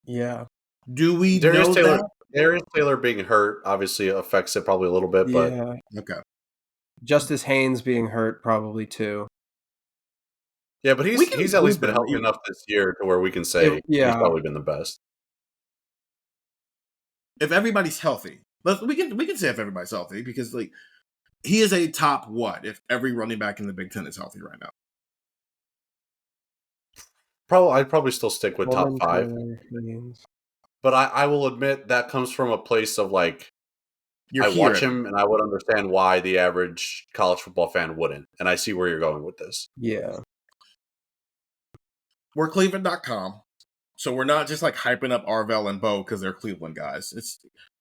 Yeah. Do we know that? Darius Taylor being hurt obviously affects it probably a little bit, but okay. Justice Haynes being hurt probably too. Yeah, but he's at least been healthy enough this year to where we can say he's probably been the best. If everybody's healthy, we can say if everybody's healthy because like he is a top what if every running back in the Big Ten is healthy right now. I'd probably still stick with top 5. But I will admit that comes from a place of like I watch him and I would understand why the average college football fan wouldn't. And I see where you're going with this. Yeah. We're cleveland.com. So we're not just like hyping up Arvell and Bo because they're Cleveland guys. It's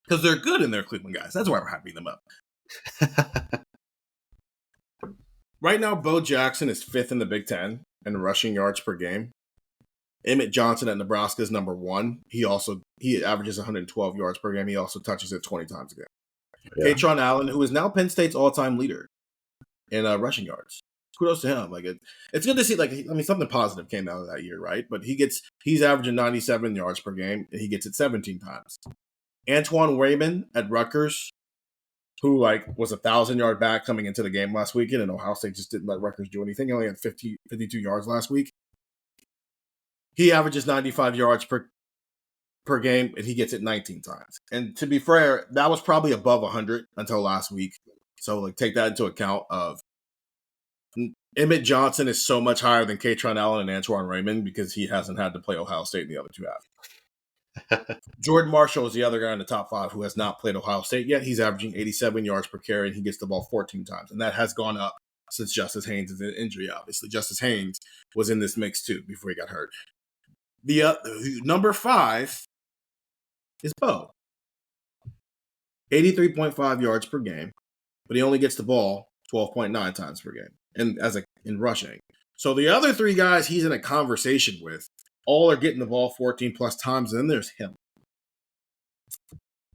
because they're good and they're Cleveland guys. That's why we're hyping them up. Right now, Bo Jackson is 5th in the Big Ten in rushing yards per game. Emmett Johnson at Nebraska is number 1. He averages 112 yards per game. He also touches it 20 times a game. Yeah. Katron Allen, who is now Penn State's all-time leader in rushing yards. Kudos to him. Like it's good to see. Like something positive came out of that year, right? But he's averaging 97 yards per game, and he gets it 17 times. Antoine Raymond at Rutgers, who was a 1,000-yard back coming into the game last weekend, and Ohio State just didn't let Rutgers do anything. He only had 52 yards last week. He averages 95 yards per game, and he gets it 19 times. And to be fair, that was probably above 100 until last week. So take that into account of Emmett Johnson is so much higher than Katron Allen and Antoine Raymond because he hasn't had to play Ohio State in the other 2 halves. Jordan Marshall is the other guy in the top 5 who has not played Ohio State yet. He's averaging 87 yards per carry, and he gets the ball 14 times. And that has gone up since Justice Haynes' injury, obviously. Justice Haynes was in this mix, too, before he got hurt. The number 5 is Bo. 83.5 yards per game, but he only gets the ball 12.9 times per game and in rushing. So the other 3 guys he's in a conversation with all are getting the ball 14 plus times, and then there's him.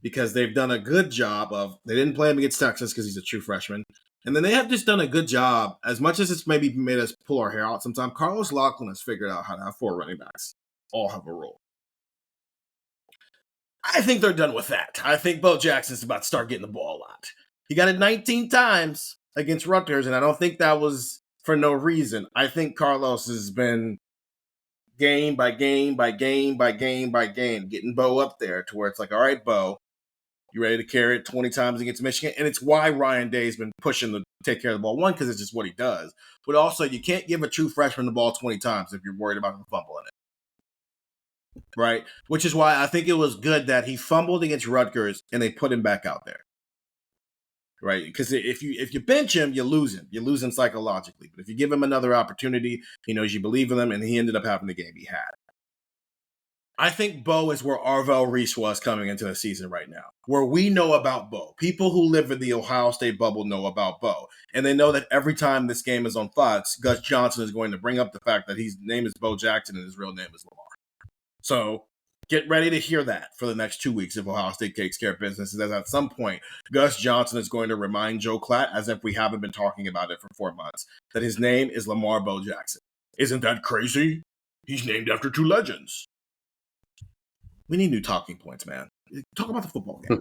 Because they've done a good job of, they didn't play him against Texas because he's a true freshman. And then they have just done a good job, as much as it's maybe made us pull our hair out sometimes, Carlos Loughlin has figured out how to have 4 running backs all have a role. I think they're done with that. I think Bo Jackson's about to start getting the ball a lot. He got it 19 times against Rutgers, and I don't think that was for no reason. I think Carlos has been game by game by game by game by game, getting Bo up there to where it's like, all right, Bo, you ready to carry it 20 times against Michigan? And it's why Ryan Day's been pushing to take care of the ball. One, because it's just what he does. But also, you can't give a true freshman the ball 20 times if you're worried about him fumbling it. Right? Which is why I think it was good that he fumbled against Rutgers and they put him back out there. Right? Because if you bench him, you lose him. You lose him psychologically. But if you give him another opportunity, he knows you believe in him, and he ended up having the game he had. I think Bo is where Arvell Reese was coming into the season right now, where we know about Bo. People who live in the Ohio State bubble know about Bo. And they know that every time this game is on Fox, Gus Johnson is going to bring up the fact that his name is Bo Jackson and his real name is Lamar. So get ready to hear that for the next 2 weeks if Ohio State takes care of business. As at some point, Gus Johnson is going to remind Joe Klatt, as if we haven't been talking about it for 4 months, that his name is Lamar Bo Jackson. Isn't that crazy? He's named after 2 legends. We need new talking points, man. Talk about the football game.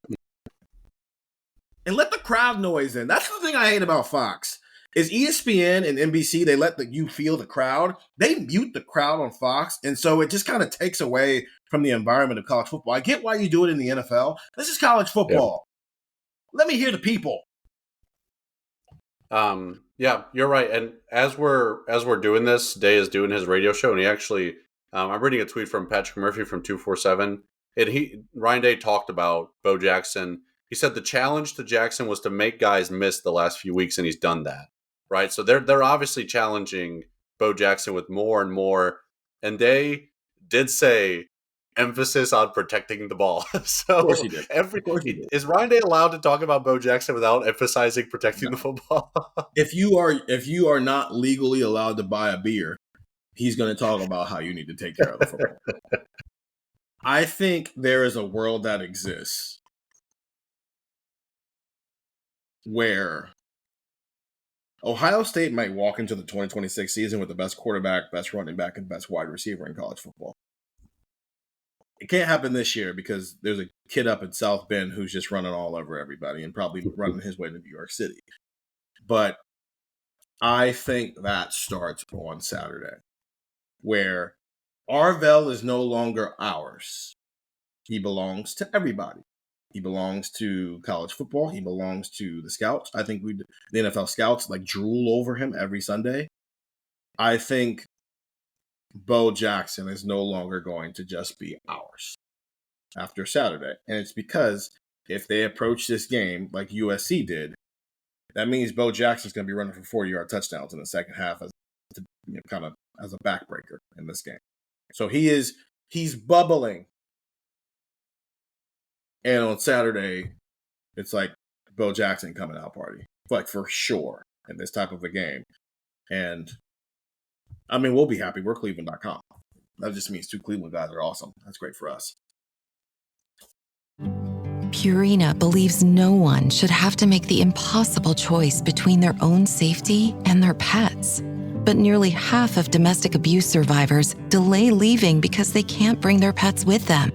and let the crowd noise in. That's the thing I hate about Fox. Is ESPN and NBC, they let you feel the crowd. They mute the crowd on Fox, and so it just kind of takes away from the environment of college football. I get why you do it in the NFL. This is college football. Let me hear the people. Yeah, you're right. And as we're doing this, Day is doing his radio show, and he actually, I'm reading a tweet from Patrick Murphy from 247, and Ryan Day talked about Bo Jackson. He said the challenge to Jackson was to make guys miss the last few weeks, and he's done that. Right, so they're obviously challenging Bo Jackson with more and more, and they did say emphasis on protecting the ball. So of course he did. Is Ryan Day allowed to talk about Bo Jackson without emphasizing protecting the football? If you are not legally allowed to buy a beer, he's going to talk about how you need to take care of the football. I think there is a world that exists where Ohio State might walk into the 2026 season with the best quarterback, best running back, and best wide receiver in college football. It can't happen this year because there's a kid up in South Bend who's just running all over everybody and probably running his way to New York City. But I think that starts on Saturday, where Arvell is no longer ours. He belongs to everybody. He belongs to college football. He belongs to the scouts. I think the NFL scouts like drool over him every Sunday. I think Bo Jackson is no longer going to just be ours after Saturday. And it's because if they approach this game like USC did, that means Bo Jackson's going to be running for 40-yard touchdowns in the second half as kind of as a backbreaker in this game. So he's bubbling. And on Saturday, it's like Bo Jackson coming out party, like for sure in this type of a game. And I mean, we'll be happy. We're cleveland.com. That just means two Cleveland guys are awesome. That's great for us. Purina believes no one should have to make the impossible choice between their own safety and their pets. But nearly half of domestic abuse survivors delay leaving because they can't bring their pets with them.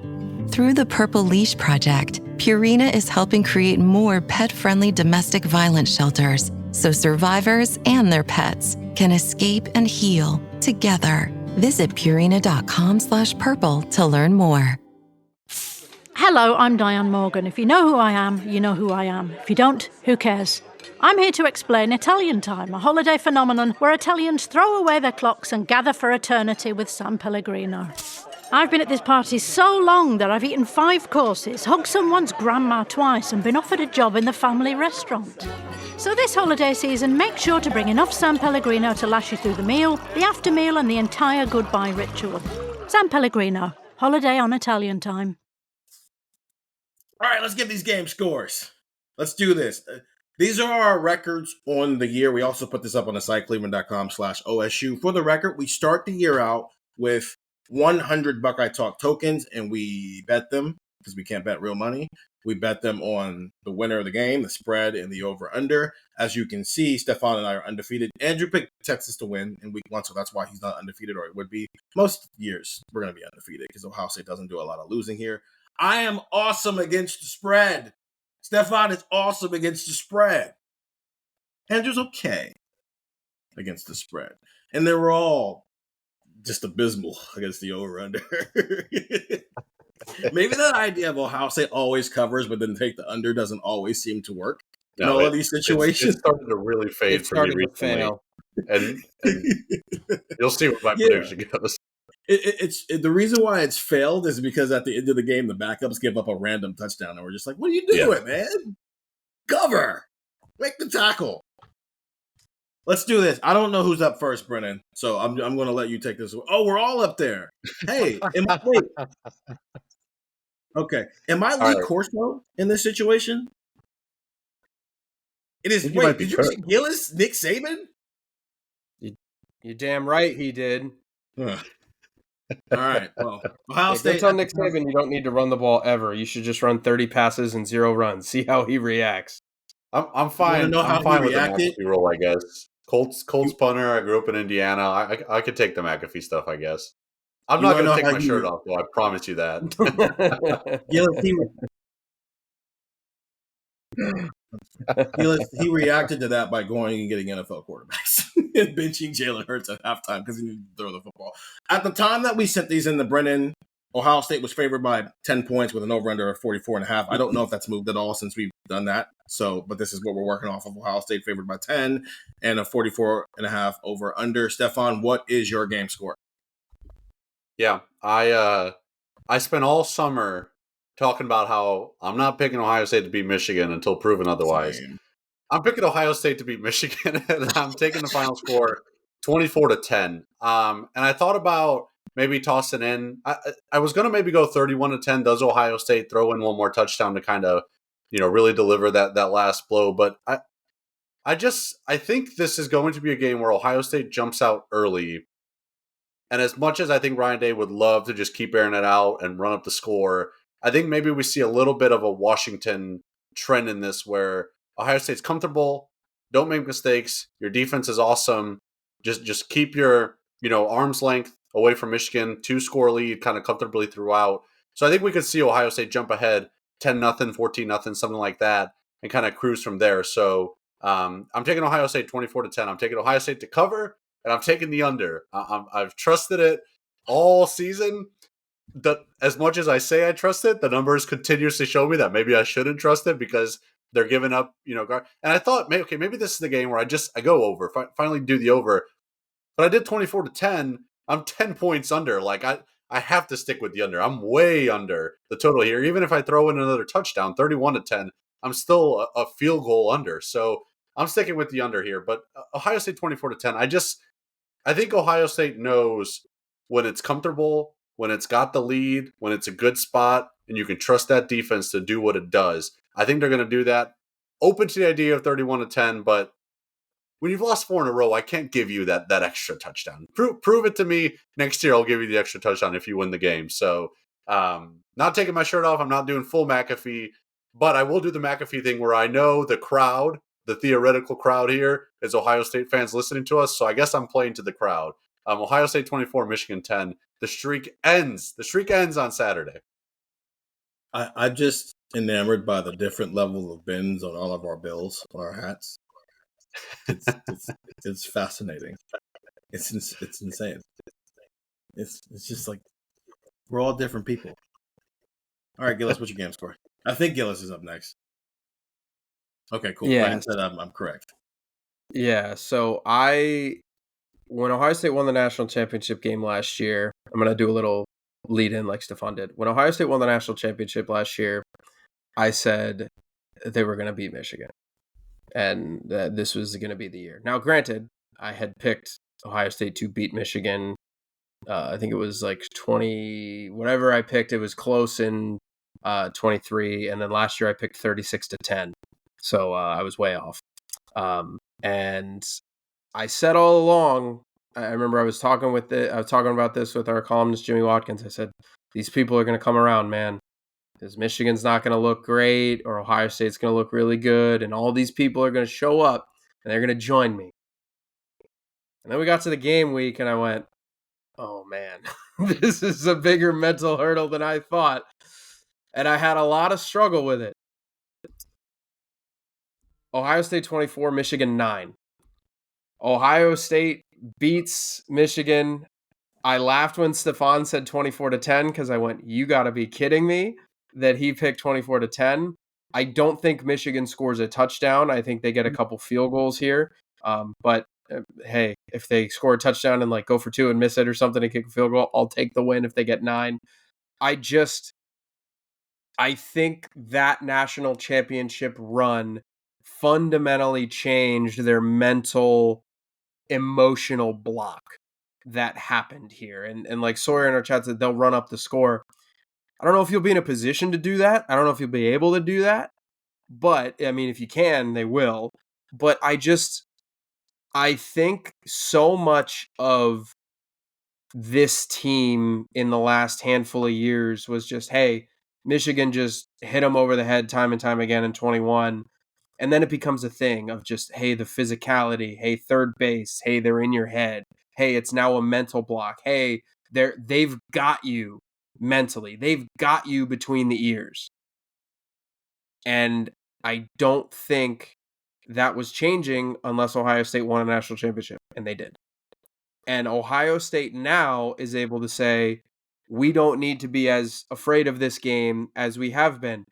Through the Purple Leash Project, Purina is helping create more pet-friendly domestic violence shelters so survivors and their pets can escape and heal together. Visit Purina.com/purple to learn more. Hello, I'm Diane Morgan. If you know who I am, you know who I am. If you don't, who cares? I'm here to explain Italian Time, a holiday phenomenon where Italians throw away their clocks and gather for eternity with San Pellegrino. I've been at this party so long that I've eaten 5 courses, hugged someone's grandma twice, and been offered a job in the family restaurant. So this holiday season, make sure to bring enough San Pellegrino to last you through the meal, the after meal, and the entire goodbye ritual. San Pellegrino, holiday on Italian Time. All right, let's get these game scores. Let's do this. These are our records on the year. We also put this up on the site, cleveland.com/OSU. For the record, we start the year out with 100 Buckeye Talk tokens, and we bet them because we can't bet real money. We bet them on the winner of the game, the spread, and the over-under. As you can see, Stefan and I are undefeated. Andrew picked Texas to win in week 1, so that's why he's not undefeated, or it would be. Most years, we're going to be undefeated because Ohio State doesn't do a lot of losing here. I am awesome against the spread. Stefan is awesome against the spread. Andrew's okay against the spread. And they were all just abysmal against the over-under. Maybe that idea of Ohio State always covers, but then take the under doesn't always seem to work in all of these situations. It started to really fade for me recently. And you'll see where my prediction goes. It's the reason why it's failed is because at the end of the game, the backups give up a random touchdown, and we're just like, what are you doing, man? Cover. Make the tackle. Let's do this. I don't know who's up first, Brennan, so I'm going to let you take this. Oh, we're all up there. Hey, wait. Okay. Am I Lee Corso in this situation? It is. Wait, did you see Gillis, Nick Saban? You're damn right he did. All right. Well, Ohio State. Tell Nick Saban you don't need to run the ball ever. You should just run 30 passes and 0 runs. See how he reacts. I'm fine. I'm fine with the McAfee role, I guess. Colts punter. I grew up in Indiana. I could take the McAfee stuff, I guess. I'm not going to take my shirt off, though. I promise you that. He reacted to that by going and getting NFL quarterbacks and benching Jalen Hurts at halftime because he needed to throw the football. At the time that we sent these in to Brennan, Ohio State was favored by 10 points with an over-under of 44.5. I don't know if that's moved at all since we've done that. So, but this is what we're working off of. Ohio State favored by 10 and a 44.5 over-under. Stefan, what is your game score? Yeah, I spent all summer talking about how I'm not picking Ohio State to beat Michigan until proven otherwise. Same. I'm picking Ohio State to beat Michigan, and I'm taking the final score 24-10. And I thought about maybe tossing in. I was going to maybe go 31-10. Does Ohio State throw in one more touchdown to kind of, really deliver that last blow? But I think this is going to be a game where Ohio State jumps out early. And as much as I think Ryan Day would love to just keep airing it out and run up the score, I think maybe we see a little bit of a Washington trend in this where Ohio State's comfortable, don't make mistakes, your defense is awesome, just keep your, arm's length away from Michigan, 2-score lead kind of comfortably throughout. So I think we could see Ohio State jump ahead 10-0, 14-0, something like that, and kind of cruise from there. So I'm taking Ohio State 24-10. I'm taking Ohio State to cover, and I'm taking the under. I've trusted it all season. As much as I say I trust it, the numbers continuously show me that maybe I shouldn't trust it because they're giving up, and I thought, maybe this is the game where I go over, finally do the over. But I did 24-10. I'm 10 points under. Like I have to stick with the under. I'm way under the total here. Even if I throw in another touchdown, 31-10, I'm still a field goal under. So I'm sticking with the under here. But Ohio State 24-10. I think Ohio State knows when it's comfortable, when it's got the lead, when it's a good spot, and you can trust that defense to do what it does. I think they're going to do that. Open to the idea of 31-10, but when you've lost 4 in a row, I can't give you that extra touchdown. Prove it to me. Next year, I'll give you the extra touchdown if you win the game. So not taking my shirt off. I'm not doing full McAfee, but I will do the McAfee thing where I know the crowd, the theoretical crowd here, is Ohio State fans listening to us. So I guess I'm playing to the crowd. Ohio State 24, Michigan 10. The streak ends. The streak ends on Saturday. I'm just enamored by the different levels of bins on all of our bills, on our hats. It's fascinating. It's insane. It's just like we're all different people. All right, Gillis, what's your game score? I think Gillis is up next. Okay, cool. Yeah. Brandon said I'm correct. Yeah, so when Ohio State won the national championship game last year, I'm going to do a little lead in like Stefan did. When Ohio State won the national championship last year, I said they were going to beat Michigan and this was going to be the year. Now, granted, I had picked Ohio State to beat Michigan. I think it was like 20, whatever I picked, it was close in 23. And then last year I picked 36-10. So I was way off. And I said all along, I remember I was talking about this with our columnist, Jimmy Watkins. I said, these people are going to come around, man. Because Michigan's not going to look great or Ohio State's going to look really good. And all these people are going to show up and they're going to join me. And then we got to the game week and I went, oh man, this is a bigger mental hurdle than I thought. And I had a lot of struggle with it. Ohio State 24, Michigan 9. Ohio State beats Michigan. I laughed when Stefan said 24-10 because I went, you got to be kidding me that he picked 24-10. I don't think Michigan scores a touchdown. I think they get a couple field goals here. But hey, if they score a touchdown and like go for 2 and miss it or something and kick a field goal, I'll take the win if they get 9. I think that national championship run fundamentally changed their mental, emotional block that happened here. And like Sawyer in our chat said, they'll run up the score. I don't know if you'll be in a position to do that. I don't know if you'll be able to do that. But, I mean, if you can, they will. But I think so much of this team in the last handful of years was just, hey, Michigan just hit them over the head time and time again in 21. And then it becomes a thing of just, hey, the physicality, hey, third base, hey, they're in your head. Hey, it's now a mental block. Hey, they've got you mentally. They've got you between the ears. And I don't think that was changing unless Ohio State won a national championship, and they did. And Ohio State now is able to say, we don't need to be as afraid of this game as we have been.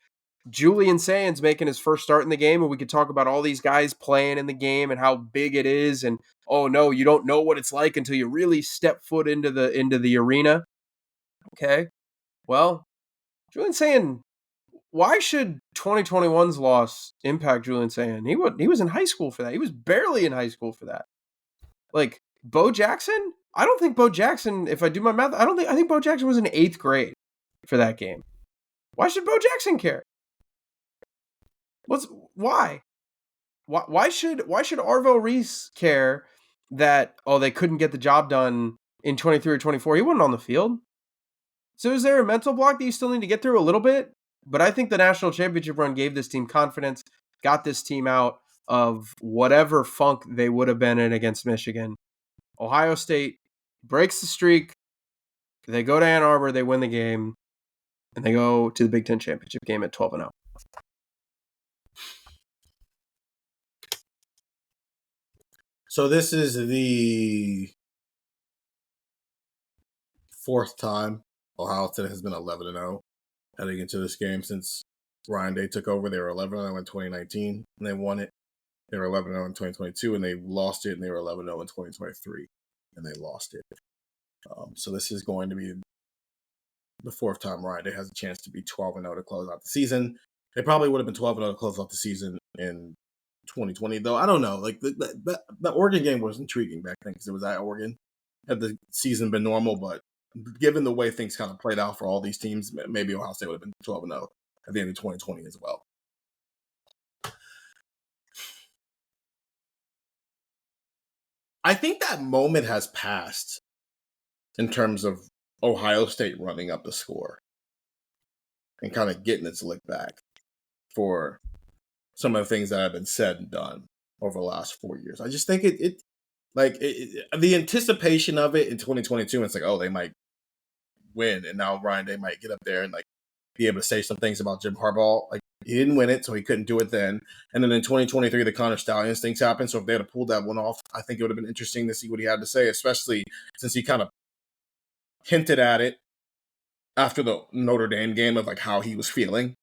Julian Sands making his first start in the game, and we could talk about all these guys playing in the game and how big it is, and oh no, you don't know what it's like until you really step foot into the arena. Okay, well, Julian Sands, why should 2021's loss impact Julian Sands? He was in high school for that. He was barely in high school for that. Like Bo Jackson, I don't think Bo Jackson. If I do my math, I think Bo Jackson was in 8th grade for that game. Why should Bo Jackson care? Why? Why should Arvo Reese care that they couldn't get the job done in 23 or 24? He wasn't on the field. So is there a mental block that you still need to get through a little bit? But I think the national championship run gave this team confidence, got this team out of whatever funk they would have been in against Michigan. Ohio State breaks the streak. They go to Ann Arbor, they win the game, and they go to the Big Ten championship game at 12-0. So this is the 4th time Ohio State has been 11-0 heading into this game since Ryan Day took over. They were 11-0 in 2019, and they won it. They were 11-0 in 2022, and they lost it, and they were 11-0 in 2023, and they lost it. So this is going to be the 4th time Ryan Day has a chance to be 12-0 to close out the season. They probably would have been 12-0 to close out the season in 2020, though. I don't know. Like the Oregon game was intriguing back then because it was at Oregon. Had the season been normal, but given the way things kind of played out for all these teams, maybe Ohio State would have been 12-0 at the end of 2020 as well. I think that moment has passed in terms of Ohio State running up the score and kind of getting its lick back for some of the things that have been said and done over the last 4 years. I just think the anticipation of it in 2022, it's like, oh, they might win, and now Ryan Day might get up there and like be able to say some things about Jim Harbaugh. Like, he didn't win it, so he couldn't do it then. And then in 2023, the Connor Stallions things happened. So if they had pulled that one off, I think it would have been interesting to see what he had to say, especially since he kind of hinted at it after the Notre Dame game of like how he was feeling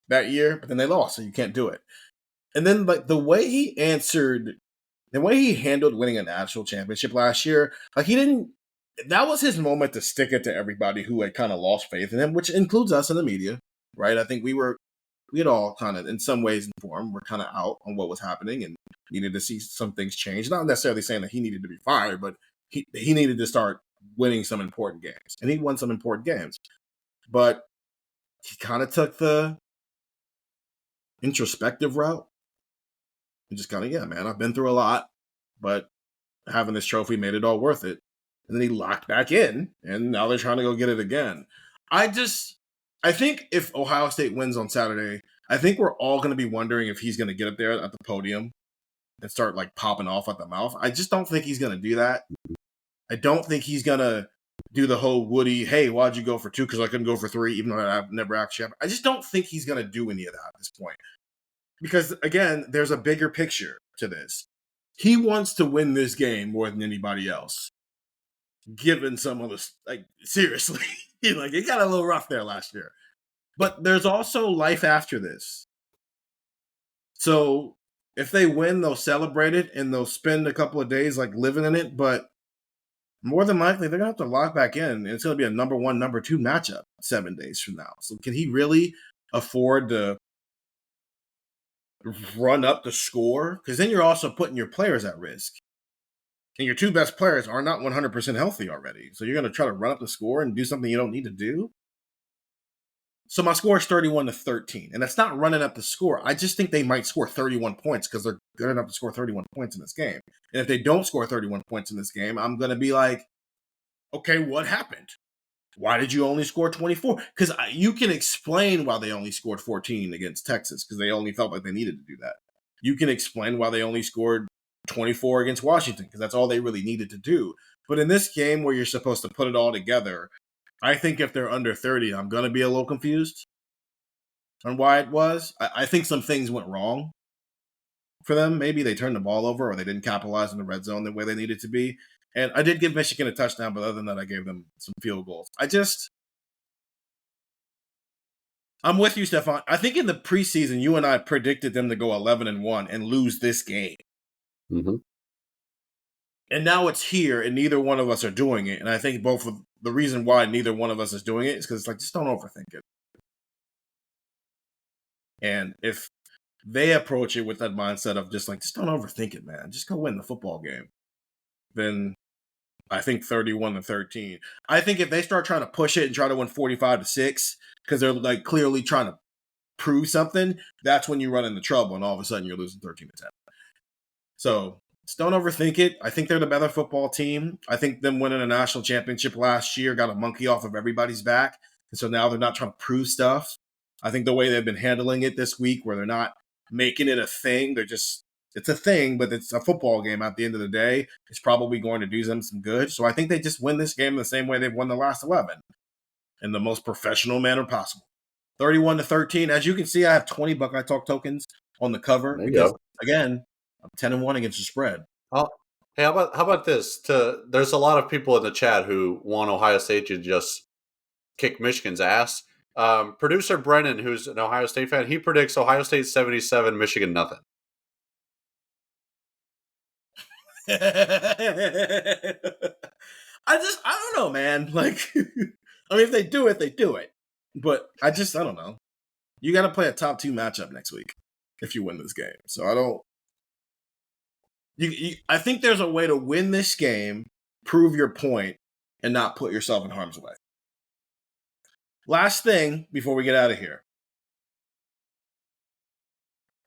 that year. But then they lost, so you can't do it. And then like the way he handled winning a national championship last year, like that was his moment to stick it to everybody who had kind of lost faith in him, which includes us in the media, right? I think we had all kind of, in some ways, informed. We're kind of out on what was happening and needed to see some things change. Not necessarily saying that he needed to be fired, but he needed to start winning some important games. And he won some important games. But he kind of took the introspective route. And just kind of, yeah, man, I've been through a lot, but having this trophy made it all worth it. And then he locked back in, and now they're trying to go get it again. I think if Ohio State wins on Saturday, I think we're all going to be wondering if he's going to get up there at the podium and start like popping off at the mouth. I just don't think he's going to do that. I don't think he's going to do the whole Woody, hey, why'd you go for 2? Because I couldn't go for 3, even though I've never actually happened. I just don't think he's going to do any of that at this point. Because, again, there's a bigger picture to this. He wants to win this game more than anybody else. Given some of the, like, seriously, like, it got a little rough there last year. But there's also life after this. So if they win, they'll celebrate it and they'll spend a couple of days, like, living in it. But more than likely, they're going to have to lock back in. And it's going to be a number 1, number 2 matchup 7 days from now. So can he really afford to run up the score? Because then you're also putting your players at risk. And your 2 best players are not 100% healthy already. So you're going to try to run up the score and do something you don't need to do? So my score is 31-13. And that's not running up the score. I just think they might score 31 points because they're good enough to score 31 points in this game. And if they don't score 31 points in this game, I'm going to be like, okay, what happened? Why did you only score 24? Because you can explain why they only scored 14 against Texas because they only felt like they needed to do that. You can explain why they only scored 24 against Washington because that's all they really needed to do. But in this game where you're supposed to put it all together, I think if they're under 30, I'm going to be a little confused. on why it was. I think some things went wrong for them. Maybe they turned the ball over or they didn't capitalize in the red zone the way they needed to be. And I did give Michigan a touchdown, but other than that, I gave them some field goals. I'm with you, Stefan. I think in the preseason, you and I predicted them to go 11-1 and lose this game. Mm-hmm. And now it's here, and neither one of us are doing it. And I think both of the reason why neither one of us is doing it is because it's like, just don't overthink it. And if they approach it with that mindset of just don't overthink it, man. Just go win the football game. Then I think 31-13. I think if they start trying to push it and try to win 45-6, because they're like clearly trying to prove something, that's when you run into trouble, and all of a sudden you're losing 13-10. So just don't overthink it. I think they're the better football team. I think them winning a national championship last year got a monkey off of everybody's back, and so now they're not trying to prove stuff. I think the way they've been handling it this week, where they're not making it a thing, it's a thing, but it's a football game at the end of the day. It's probably going to do them some good. So I think they just win this game the same way they've won the last 11, in the most professional manner possible. 31-13. As you can see, I have 20 Buckeye Talk tokens on the cover because, again, I'm 10-1 against the spread. Oh, hey, how about this? There's a lot of people in the chat who want Ohio State to just kick Michigan's ass. Producer Brennan, who's an Ohio State fan, he predicts Ohio State 77, Michigan nothing. I don't know, man. If they do it, they do it. But I don't know. You got to play a top 2 matchup next week if you win this game. So I don't. I think there's a way to win this game, prove your point, and not put yourself in harm's way. Last thing before we get out of here.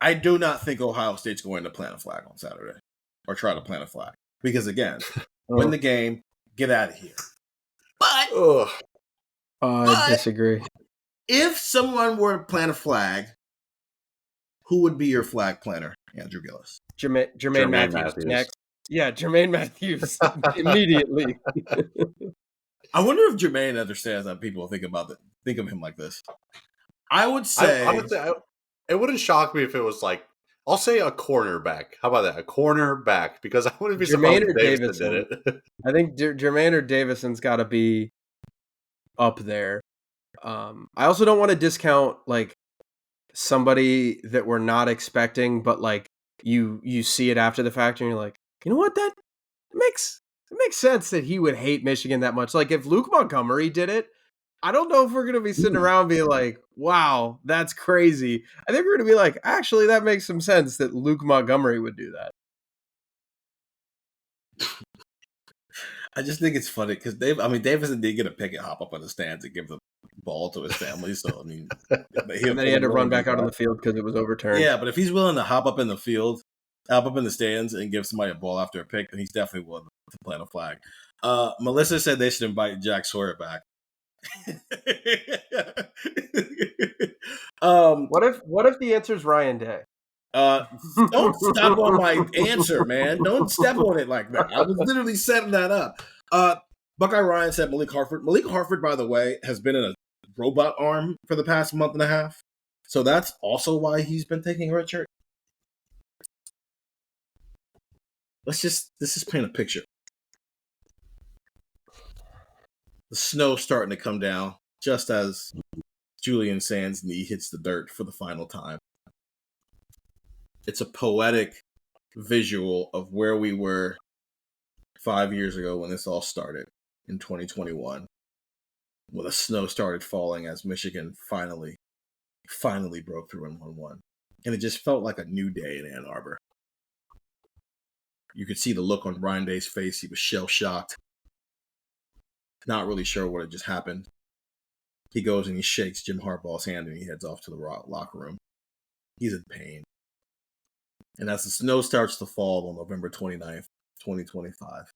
I do not think Ohio State's going to plant a flag on Saturday or try to plant a flag. Because, again, win the game, get out of here. But I disagree. If someone were to plant a flag, who would be your flag planter, Andrew Gillis? Jermaine Matthews. Next. Yeah, Jermaine Matthews immediately. I wonder if Jermaine understands that people think of him like this. I would say it wouldn't shock me if it was like, I'll say a cornerback. How about that? A cornerback, because I wouldn't be surprised if Davison did it. I think Jermaine or Davison's got to be up there. I also don't want to discount somebody that we're not expecting, but you see it after the fact and you're like, you know what, that makes sense that he would hate Michigan that much. If Luke Montgomery did it, I don't know if we're going to be sitting around being like, wow, that's crazy. I think we're going to be like, actually, that makes some sense that Luke Montgomery would do that. I just think it's funny because Davison did get a picket hop up on the stands and give the ball to his family. So, and then he had to run back out on the field because it was overturned. Yeah, but if he's willing to hop up in the field, hop up in the stands and give somebody a ball after a pick, then he's definitely willing to plant a flag. Melissa said they should invite Jack Sawyer back. What if the answer is Ryan Day? Don't step on my answer, man. Don't step on it like that. I was literally setting that up. Buckeye Ryan said Malik Hartford. Malik Hartford, by the way, has been in a robot arm for the past month and a half. So that's also why he's been taking a red shirt. Let's just paint a picture. The snow's starting to come down just as Julian Sand's knee hits the dirt for the final time. It's a poetic visual of where we were 5 years ago when this all started in 2021, when the snow started falling as Michigan finally broke through and won. And it just felt like a new day in Ann Arbor. You could see the look on Ryan Day's face. He was shell-shocked. Not really sure what had just happened. He goes and he shakes Jim Harbaugh's hand and he heads off to the locker room. He's in pain. And as the snow starts to fall on November 29th, 2025,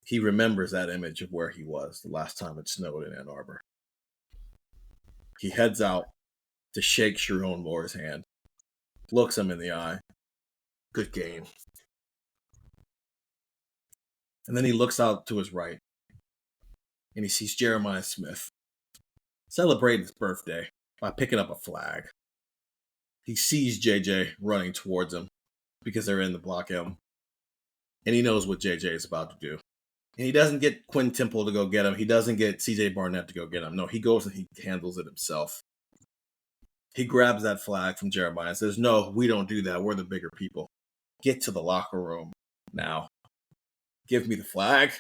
he remembers that image of where he was the last time it snowed in Ann Arbor. He heads out to shake Sharon Moore's hand, looks him in the eye. Good game. And then he looks out to his right, and he sees Jeremiah Smith celebrating his birthday by picking up a flag. He sees JJ running towards him because they're in the block M. And he knows what JJ is about to do. And he doesn't get Quinn Temple to go get him. He doesn't get CJ Barnett to go get him. No, he goes and he handles it himself. He grabs that flag from Jeremiah and says, no, we don't do that. We're the bigger people. Get to the locker room now. Give me the flag.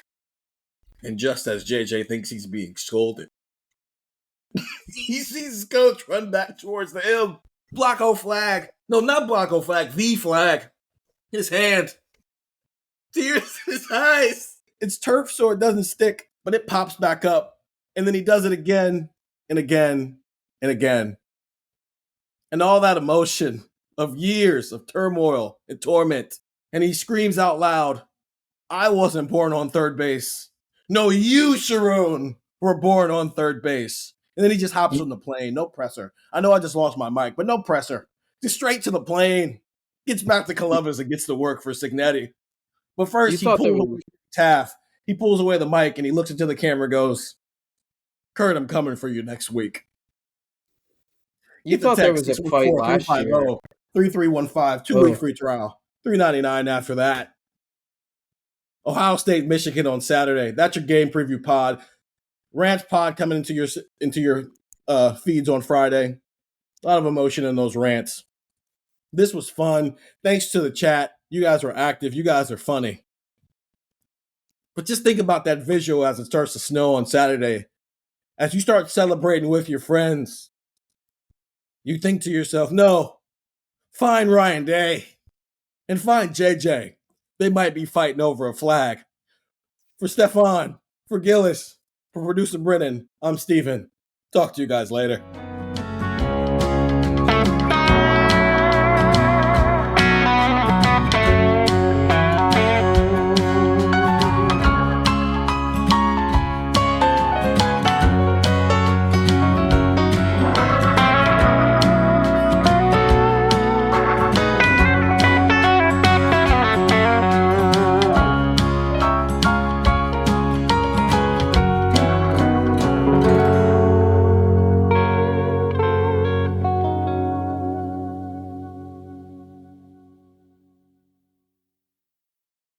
And just as JJ thinks he's being scolded, he sees his coach run back towards the M. Blocko flag. No, not Blocko flag. The flag. His hand. Tears in his eyes. It's turf so it doesn't stick, but it pops back up. And then he does it again and again and again. And all that emotion of years of turmoil and torment. And he screams out loud, I wasn't born on third base. No, you, Sharon, were born on third base. And then he just hops on the plane. No presser. I know I just lost my mic, but no presser. Just straight to the plane. Gets back to Columbus and gets to work for Signetti. But first, he pulls away Taft. He pulls away the mic and he looks into the camera and goes, Kurt, I'm coming for you next week. You thought there was a fight last year. 3315, 2-week free trial. $3.99 after that. Ohio State, Michigan on Saturday. That's your game preview pod. Rants pod coming into your feeds on Friday. A lot of emotion in those rants. This was fun. Thanks to the chat. You guys were active. You guys are funny. But just think about that visual as it starts to snow on Saturday. As you start celebrating with your friends, you think to yourself, no, find Ryan Day and find JJ. They might be fighting over a flag. For Stefan, for Gillis, for producer Brennan, I'm Steven. Talk to you guys later.